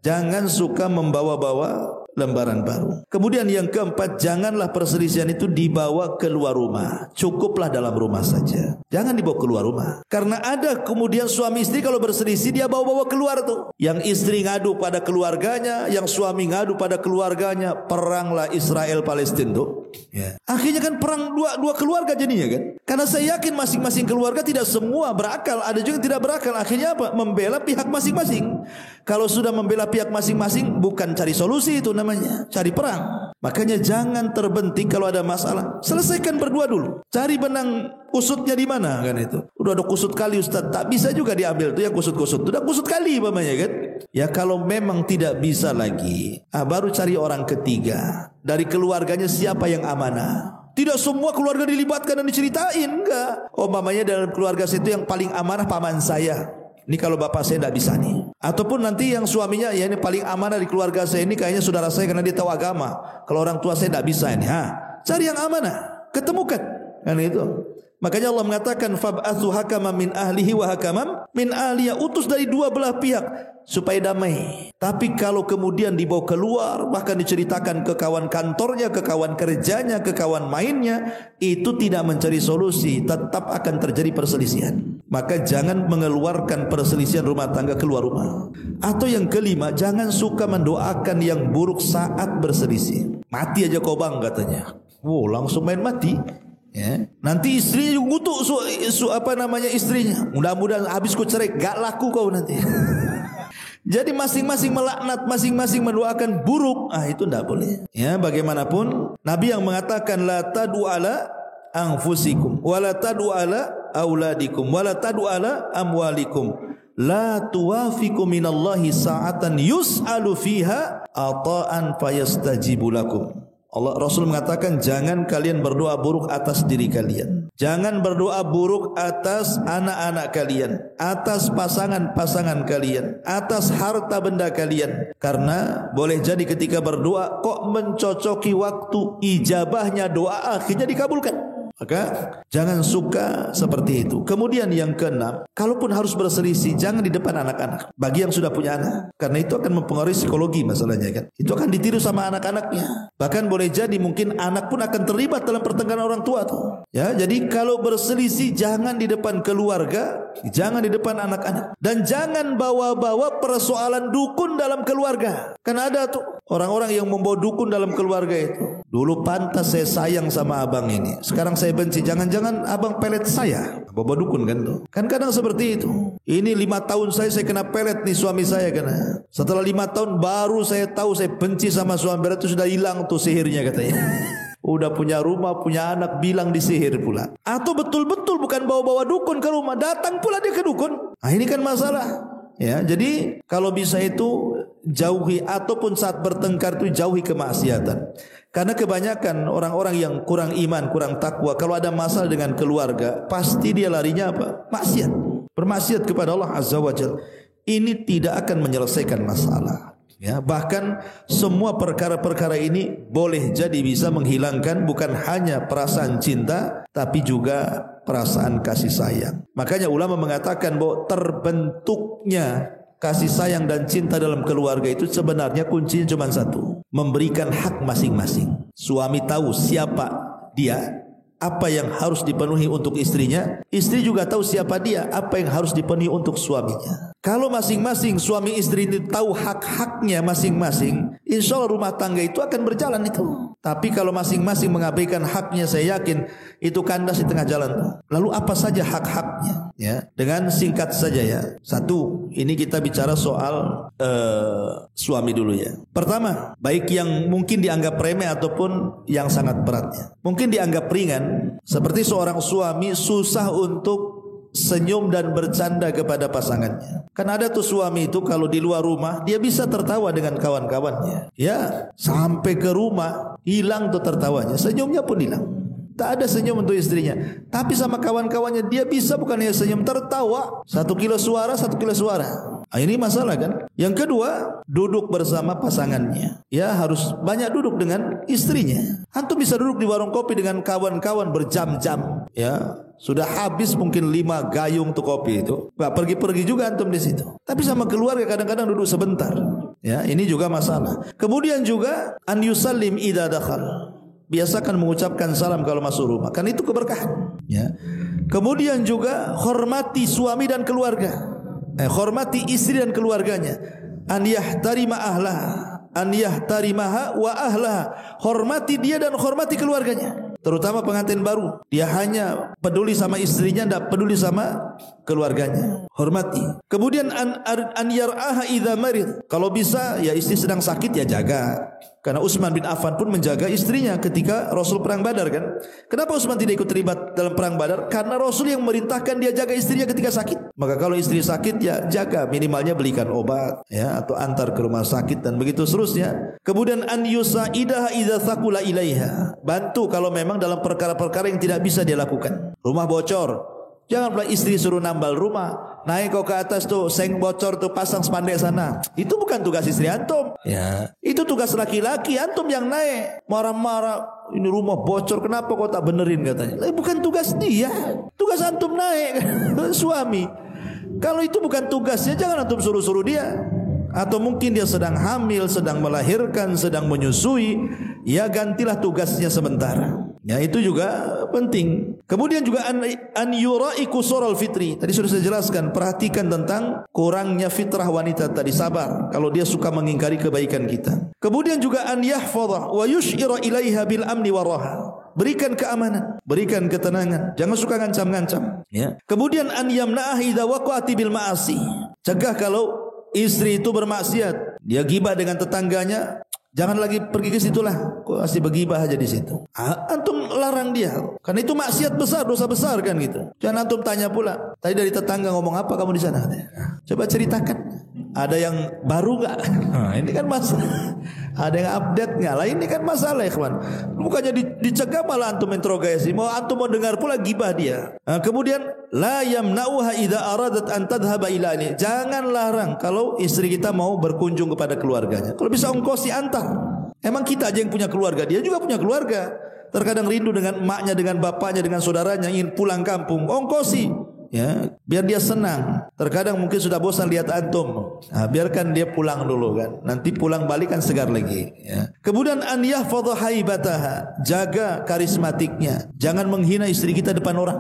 jangan suka membawa-bawa lembaran baru. Kemudian yang keempat, janganlah perselisihan itu dibawa keluar rumah. Cukuplah dalam rumah saja. Jangan dibawa keluar rumah. Karena ada kemudian suami istri kalau berselisih dia bawa-bawa keluar tuh. Yang istri ngadu pada keluarganya, yang suami ngadu pada keluarganya. Peranglah Israel Palestina tuh. Ya. Akhirnya kan perang dua keluarga jadinya kan. Karena saya yakin masing-masing keluarga tidak semua berakal, ada juga yang tidak berakal. Akhirnya apa? Membela pihak masing-masing. Kalau sudah membela pihak masing-masing, bukan cari solusi itu namanya, cari perang. Makanya jangan terbentik kalau ada masalah. Selesaikan berdua dulu. Cari benang kusutnya di mana kan itu. Udah ada kusut kali Ustaz, tak bisa juga diambil tuh yang kusut-kusut. Udah kusut kali umpamanya kan. Ya kalau memang tidak bisa lagi, baru cari orang ketiga. Dari keluarganya siapa yang amanah. Tidak semua keluarga dilibatkan dan diceritain, enggak. Mamanya dalam keluarga situ yang paling amanah paman saya. Ini kalau bapak saya tidak bisa nih. Ataupun nanti yang suaminya, ya ini paling amanah di keluarga saya ini kayaknya saudara saya karena dia tahu agama. Kalau orang tua saya tidak bisa ini. Cari yang amanah, ketemukan. Kan itu. Makanya Allah mengatakan fab'atsu hakaman min ahlihi wa hakaman min ahliya, utus dari dua belah pihak supaya damai. Tapi kalau kemudian dibawa keluar, bahkan diceritakan ke kawan kantornya, ke kawan kerjanya, ke kawan mainnya, itu tidak mencari solusi, tetap akan terjadi perselisihan. Maka jangan mengeluarkan perselisihan rumah tangga keluar rumah. Atau yang kelima, jangan suka mendoakan yang buruk saat berselisih. Mati aja kau bang katanya. Langsung main mati. Ya. Nanti istrinya juga ngutuk istrinya. Mudah-mudahan habis ku cerai, gak laku kau nanti. Jadi masing-masing melaknat, masing-masing mendoakan buruk. Itu tidak boleh. Ya, bagaimanapun Nabi yang mengatakan la tadu ala anfusikum wa la tadu ala auladikum wa la tadu ala amwalikum la tuwafiqu minallahi sa'atan yus'alu fiha ata'an fayastajibu lakum. Rasul mengatakan jangan kalian berdoa buruk atas diri kalian. Jangan berdoa buruk atas anak-anak kalian, atas pasangan-pasangan kalian, atas harta benda kalian. Karena boleh jadi ketika berdoa kok mencocoki waktu ijabahnya doa akhirnya dikabulkan. Maka jangan suka seperti itu. Kemudian yang keenam, kalaupun harus berselisih jangan di depan anak-anak. Bagi yang sudah punya anak, karena itu akan mempengaruhi psikologi masalahnya kan. Itu akan ditiru sama anak-anaknya. Bahkan boleh jadi mungkin anak pun akan terlibat dalam pertengkaran orang tua tuh. Ya, jadi kalau berselisih jangan di depan keluarga, jangan di depan anak-anak, dan jangan bawa-bawa persoalan dukun dalam keluarga. Kan ada tuh orang-orang yang membawa dukun dalam keluarga itu. Dulu pantas saya sayang sama abang ini, sekarang saya benci. Jangan-jangan abang pelet saya. Bawa dukun kan tuh. Kan kadang seperti itu. Ini 5 tahun saya kena pelet nih suami saya kena. Setelah 5 tahun baru saya tahu saya benci sama suami. Berarti sudah hilang tuh sihirnya katanya. Udah punya rumah, punya anak, bilang disihir pula. Atau betul-betul bukan bawa-bawa dukun ke rumah, datang pula dia ke dukun. Ini kan masalah. Ya, jadi kalau bisa itu jauhi, ataupun saat bertengkar itu jauhi kemaksiatan. Karena kebanyakan orang-orang yang kurang iman, kurang takwa, kalau ada masalah dengan keluarga, pasti dia larinya apa? Maksiat. Bermaksiat kepada Allah Azza wa Jalla. Ini tidak akan menyelesaikan masalah. Ya, bahkan semua perkara-perkara ini boleh jadi bisa menghilangkan bukan hanya perasaan cinta, tapi juga perasaan kasih sayang. Makanya ulama mengatakan bahwa terbentuknya kasih sayang dan cinta dalam keluarga itu sebenarnya kuncinya cuma satu: memberikan hak masing-masing. Suami tahu siapa dia, apa yang harus dipenuhi untuk istrinya. Istri juga tahu siapa dia, apa yang harus dipenuhi untuk suaminya. Kalau masing-masing suami istri ini tahu hak-haknya masing-masing, insya Allah rumah tangga itu akan berjalan itu. Tapi kalau masing-masing mengabaikan haknya, saya yakin itu kandas di tengah jalan. Lalu apa saja hak-haknya? Ya, dengan singkat saja ya. Satu, ini kita bicara soal suami dulu ya. Pertama, baik yang mungkin dianggap remeh ataupun yang sangat beratnya. Mungkin dianggap ringan, seperti seorang suami susah untuk senyum dan bercanda kepada pasangannya. Kan ada tuh suami itu kalau di luar rumah dia bisa tertawa dengan kawan-kawannya. Ya, sampai ke rumah hilang tuh tertawanya, senyumnya pun hilang. Tak ada senyum untuk istrinya. Tapi sama kawan-kawannya dia bisa bukan hanya senyum, tertawa. 1 kilo suara, 1 kilo suara. Ini masalah kan. Yang kedua, duduk bersama pasangannya. Ya, harus banyak duduk dengan istrinya. Antum bisa duduk di warung kopi dengan kawan-kawan berjam-jam. Ya, sudah habis mungkin 5 gayung tuh kopi itu. Gak pergi-pergi juga antum di situ. Tapi sama keluarga kadang-kadang duduk sebentar. Ya, ini juga masalah. Kemudian juga an yusallim idza dakhal. Biasakan mengucapkan salam kalau masuk rumah. Kan itu keberkahan. Ya. Kemudian juga hormati suami dan keluarga. Hormati istri dan keluarganya. An yahtarima ahlah, an yahtarimaha wa ahlah. Hormati dia dan hormati keluarganya. Terutama pengantin baru. Dia hanya peduli sama istrinya, tidak peduli sama keluarganya. Hormati. Kemudian an yar'aha idza marid. Kalau bisa ya istri sedang sakit ya jaga. Karena Utsman bin Affan pun menjaga istrinya ketika Rasul perang Badar kan. Kenapa Utsman tidak ikut terlibat dalam perang Badar? Karena Rasul yang memerintahkan dia jaga istrinya ketika sakit. Maka kalau istri sakit ya jaga, minimalnya belikan obat ya atau antar ke rumah sakit dan begitu seterusnya. Kemudian an yusaidaha idza thaqula ilaiha. Bantu kalau memang dalam perkara-perkara yang tidak bisa dia lakukan. Rumah bocor, jangan pula istri suruh nambal rumah. Naik kau ke atas tuh, seng bocor tuh, pasang spandek sana. Itu bukan tugas istri antum. Ya, itu tugas laki-laki. Antum yang naik marah-marah. Ini rumah bocor, kenapa kau tak benerin katanya. Bukan tugas dia. Tugas antum naik suami. Kalau itu bukan tugasnya, jangan antum suruh-suruh dia. Atau mungkin dia sedang hamil, sedang melahirkan, sedang menyusui, ya gantilah tugasnya sementara. Ya itu juga penting. Kemudian juga an yura'i qusural fitri. Tadi sudah saya jelaskan, perhatikan tentang kurangnya fitrah wanita tadi, sabar kalau dia suka mengingkari kebaikan kita. Kemudian juga an yahfadha wa yush'ira ilaiha bil amni waraha. Berikan keamanan, berikan ketenangan, jangan suka ngancam-ngancam ya. Kemudian an yamna'ah idza waqa'ati bil ma'asi. Cegah kalau istri itu bermaksiat, dia gibah dengan tetangganya, jangan lagi pergi ke situlah, kok masih bergibah aja di situ. Antum larang dia, karena itu maksiat besar, dosa besar kan gitu. Jangan antum tanya pula, tadi dari tetangga ngomong apa kamu di sana? Coba ceritakan, ada yang baru nggak? Nah, ini kan masalah. Ada yang update nggak? Lah ini kan masalah ya kawan. Bukannya dicegah malah antum interogasi. Mau antum mau dengar pula gibah dia. Nah, kemudian la yamna'uha idza aradat an tadhhaba ila ini. Jangan larang kalau istri kita mau berkunjung kepada keluarganya. Kalau bisa ongkosi antar. Emang kita aja yang punya keluarga, dia juga punya keluarga. Terkadang rindu dengan emaknya, dengan bapaknya, dengan saudaranya, ingin pulang kampung. Ongkosi. Ya, biar dia senang. Terkadang mungkin sudah bosan lihat antum. Nah, biarkan dia pulang dulu kan. Nanti pulang balik kan segar lagi. Ya. Kemudian an yahfadha haibataha, jaga karismatiknya. Jangan menghina istri kita depan orang.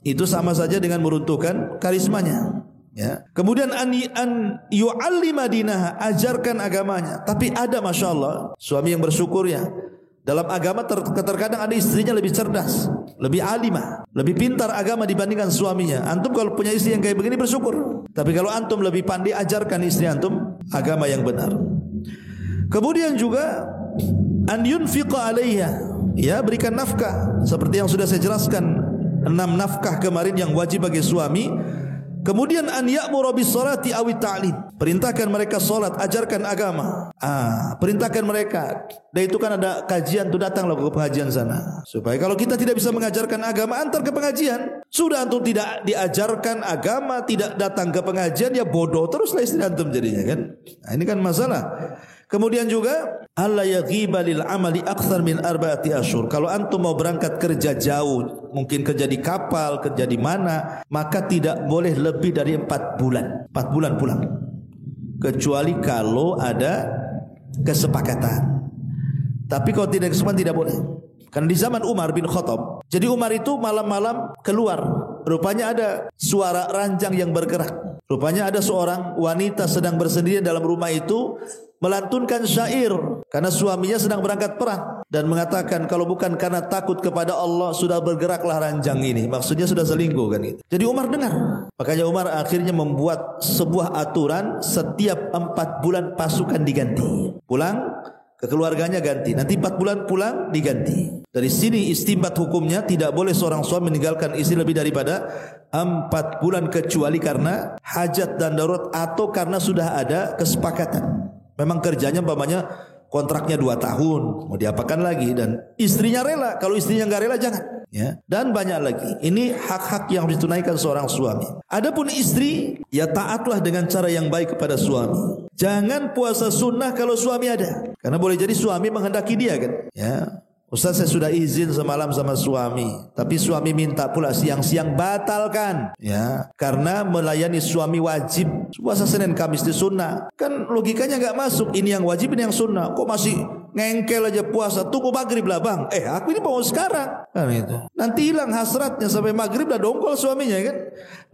Itu sama saja dengan meruntuhkan karismanya. Ya. Kemudian an yu'allima dinaha, ajarkan agamanya. Tapi ada masya Allah suami yang bersyukur ya. Dalam agama terkadang ada istrinya lebih cerdas, lebih alimah, lebih pintar agama dibandingkan suaminya. Antum kalau punya istri yang kayak begini bersyukur. Tapi kalau antum lebih pandai, ajarkan istri antum agama yang benar. Kemudian juga an yunfiqa 'alaiha, ya berikan nafkah seperti yang sudah saya jelaskan 6 nafkah kemarin yang wajib bagi suami. Kemudian an ya'muru bis salati aw ta'lim. Perintahkan mereka salat, ajarkan agama. Perintahkan mereka. Dan itu kan ada kajian tuh, datanglah ke pengajian sana. Supaya kalau kita tidak bisa mengajarkan agama, antar ke pengajian. Sudah antum tidak diajarkan agama, tidak datang ke pengajian, ya bodoh teruslah istri antum jadinya kan. Nah, ini kan masalah. Kemudian juga alla yaghiba lil amali akthar min 4 asyhur. Kalau antum mau berangkat kerja jauh, mungkin kerja di kapal, kerja di mana, maka tidak boleh lebih dari 4 bulan. 4 bulan pulang. Kecuali kalau ada kesepakatan. Tapi kalau tidak kesepakatan tidak boleh. Karena di zaman Umar bin Khattab, jadi Umar itu malam-malam keluar. Rupanya ada suara ranjang yang bergerak. Rupanya ada seorang wanita sedang bersendirian dalam rumah itu, melantunkan syair karena suaminya sedang berangkat perang, dan mengatakan kalau bukan karena takut kepada Allah sudah bergeraklah ranjang ini. Maksudnya sudah selingkuh kan gitu. Jadi Umar dengar. Makanya Umar akhirnya membuat sebuah aturan, setiap 4 bulan pasukan diganti. Pulang ke keluarganya ganti. Nanti 4 bulan pulang diganti. Dari sini istimbat hukumnya tidak boleh seorang suami meninggalkan istri lebih daripada 4 bulan kecuali karena hajat dan darurat atau karena sudah ada kesepakatan. Memang kerjanya umpamanya kontraknya 2 tahun, mau diapakan lagi, dan istrinya rela. Kalau istrinya enggak rela jangan, ya. Dan banyak lagi. Ini hak-hak yang harus ditunaikan seorang suami. Adapun istri, ya taatlah dengan cara yang baik kepada suami. Jangan puasa sunnah kalau suami ada. Karena boleh jadi suami menghendaki dia kan, ya. Ustaz, saya sudah izin semalam sama suami, tapi suami minta pula siang-siang, batalkan ya, karena melayani suami wajib. Puasa Senin Kamis di sunnah, kan logikanya nggak masuk. Ini yang wajib, ini yang sunnah. Kok masih ngengkel aja puasa? Tunggu maghrib lah bang. Aku ini mau sekarang kan itu. Nanti hilang hasratnya, sampai maghrib lah dongkol suaminya kan.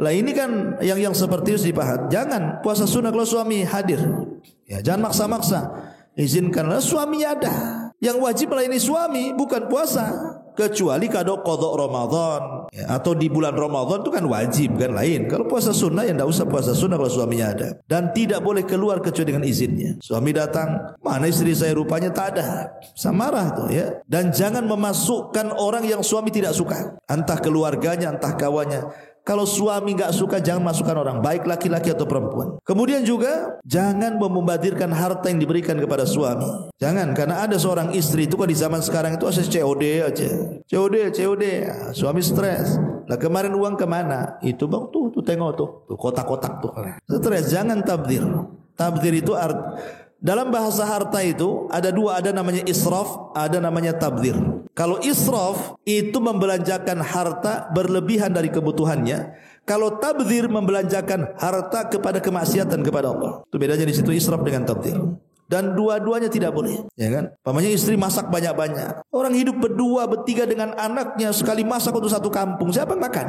Lah ini kan yang seperti itu dipaham. Jangan puasa sunnah kalau suami hadir. Ya, jangan maksa-maksa. Izinkanlah suaminya ada. Yang wajib melayani suami bukan puasa. kecuali kalau qadha Ramadan ya, atau di bulan Ramadan itu kan wajib kan lain. Kalau puasa sunnah ya enggak usah puasa sunnah kalau suaminya ada. Dan tidak boleh keluar kecuali dengan izinnya. Suami datang, mana istri saya rupanya tak ada. Samarah tuh ya. Dan jangan memasukkan orang yang suami tidak suka, entah keluarganya, entah kawannya. Kalau suami enggak suka, jangan masukkan orang, baik laki-laki atau perempuan. Kemudian juga jangan membazirkan harta yang diberikan kepada suami. Jangan, karena ada seorang istri itu kan di zaman sekarang itu asal COD aja. COD. Ya, suami stres. Lah kemarin uang kemana? Itu bang tuh tengok tuh kotak-kotak tuh. Stres, jangan tabdzir. Tabdzir itu dalam bahasa harta itu ada dua, ada namanya israf, ada namanya tabdzir. Kalau israf itu membelanjakan harta berlebihan dari kebutuhannya. Kalau tabdzir membelanjakan harta kepada kemaksiatan kepada Allah. Itu bedanya di situ israf dengan tabdzir. Dan dua-duanya tidak boleh, ya kan? Pamannya istri masak banyak-banyak. Orang hidup berdua, bertiga dengan anaknya, sekali masak untuk satu kampung. Siapa yang makan?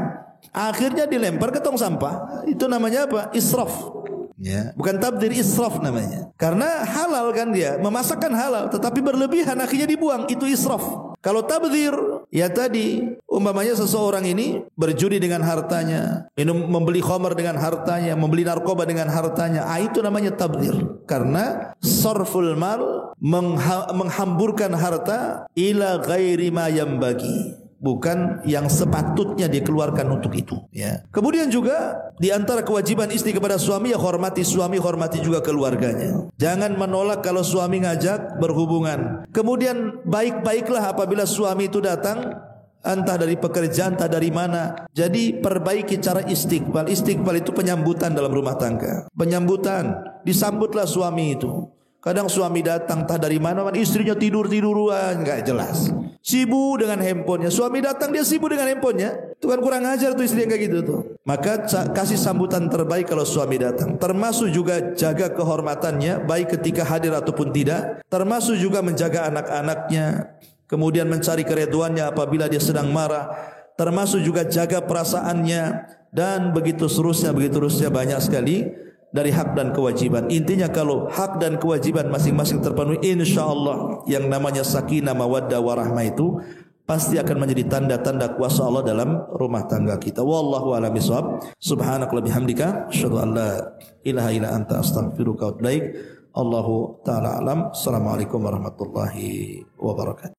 Akhirnya dilempar ke tong sampah. Itu namanya apa? Israf. Ya, bukan tabdzir, israf namanya. Karena halal kan dia, memasakkan halal, tetapi berlebihan akhirnya dibuang, itu israf. Kalau tabdzir, ya tadi umpamanya seseorang ini berjudi dengan hartanya, membeli khamar dengan hartanya, membeli narkoba dengan hartanya, itu namanya tabdzir. Karena sarful mal, menghamburkan harta ila ghairi ma yambagi, bukan yang sepatutnya dikeluarkan untuk itu ya. Kemudian juga di antara kewajiban istri kepada suami ya hormati suami, hormati juga keluarganya. Jangan menolak kalau suami ngajak berhubungan. Kemudian baik-baiklah apabila suami itu datang entah dari pekerjaan, entah dari mana. Jadi perbaiki cara istiqbal. Istiqbal itu penyambutan dalam rumah tangga. Penyambutan, disambutlah suami itu. Kadang suami datang entah dari mana, istrinya tidur-tiduran, enggak jelas. Sibuk dengan handphonenya. Suami datang dia sibuk dengan handphonenya. Itu kan kurang ajar tuh istri yang kayak gitu tuh. Maka kasih sambutan terbaik kalau suami datang. Termasuk juga jaga kehormatannya, baik ketika hadir ataupun tidak. Termasuk juga menjaga anak-anaknya. Kemudian mencari keridhoannya apabila dia sedang marah. Termasuk juga jaga perasaannya. Dan begitu seterusnya banyak sekali dari hak dan kewajiban. Intinya kalau hak dan kewajiban masing-masing terpenuhi, insyaallah yang namanya sakinah, mawaddah, warahmah itu pasti akan menjadi tanda-tanda kuasa Allah dalam rumah tangga kita. Wallahu a'lam bishawab. Subhanakallahumma bihamdika asyhadu an la ilaha illa anta astaghfiruka wa atubu ilaik. Allahu taala alam. Assalamualaikum warahmatullahi wabarakatuh.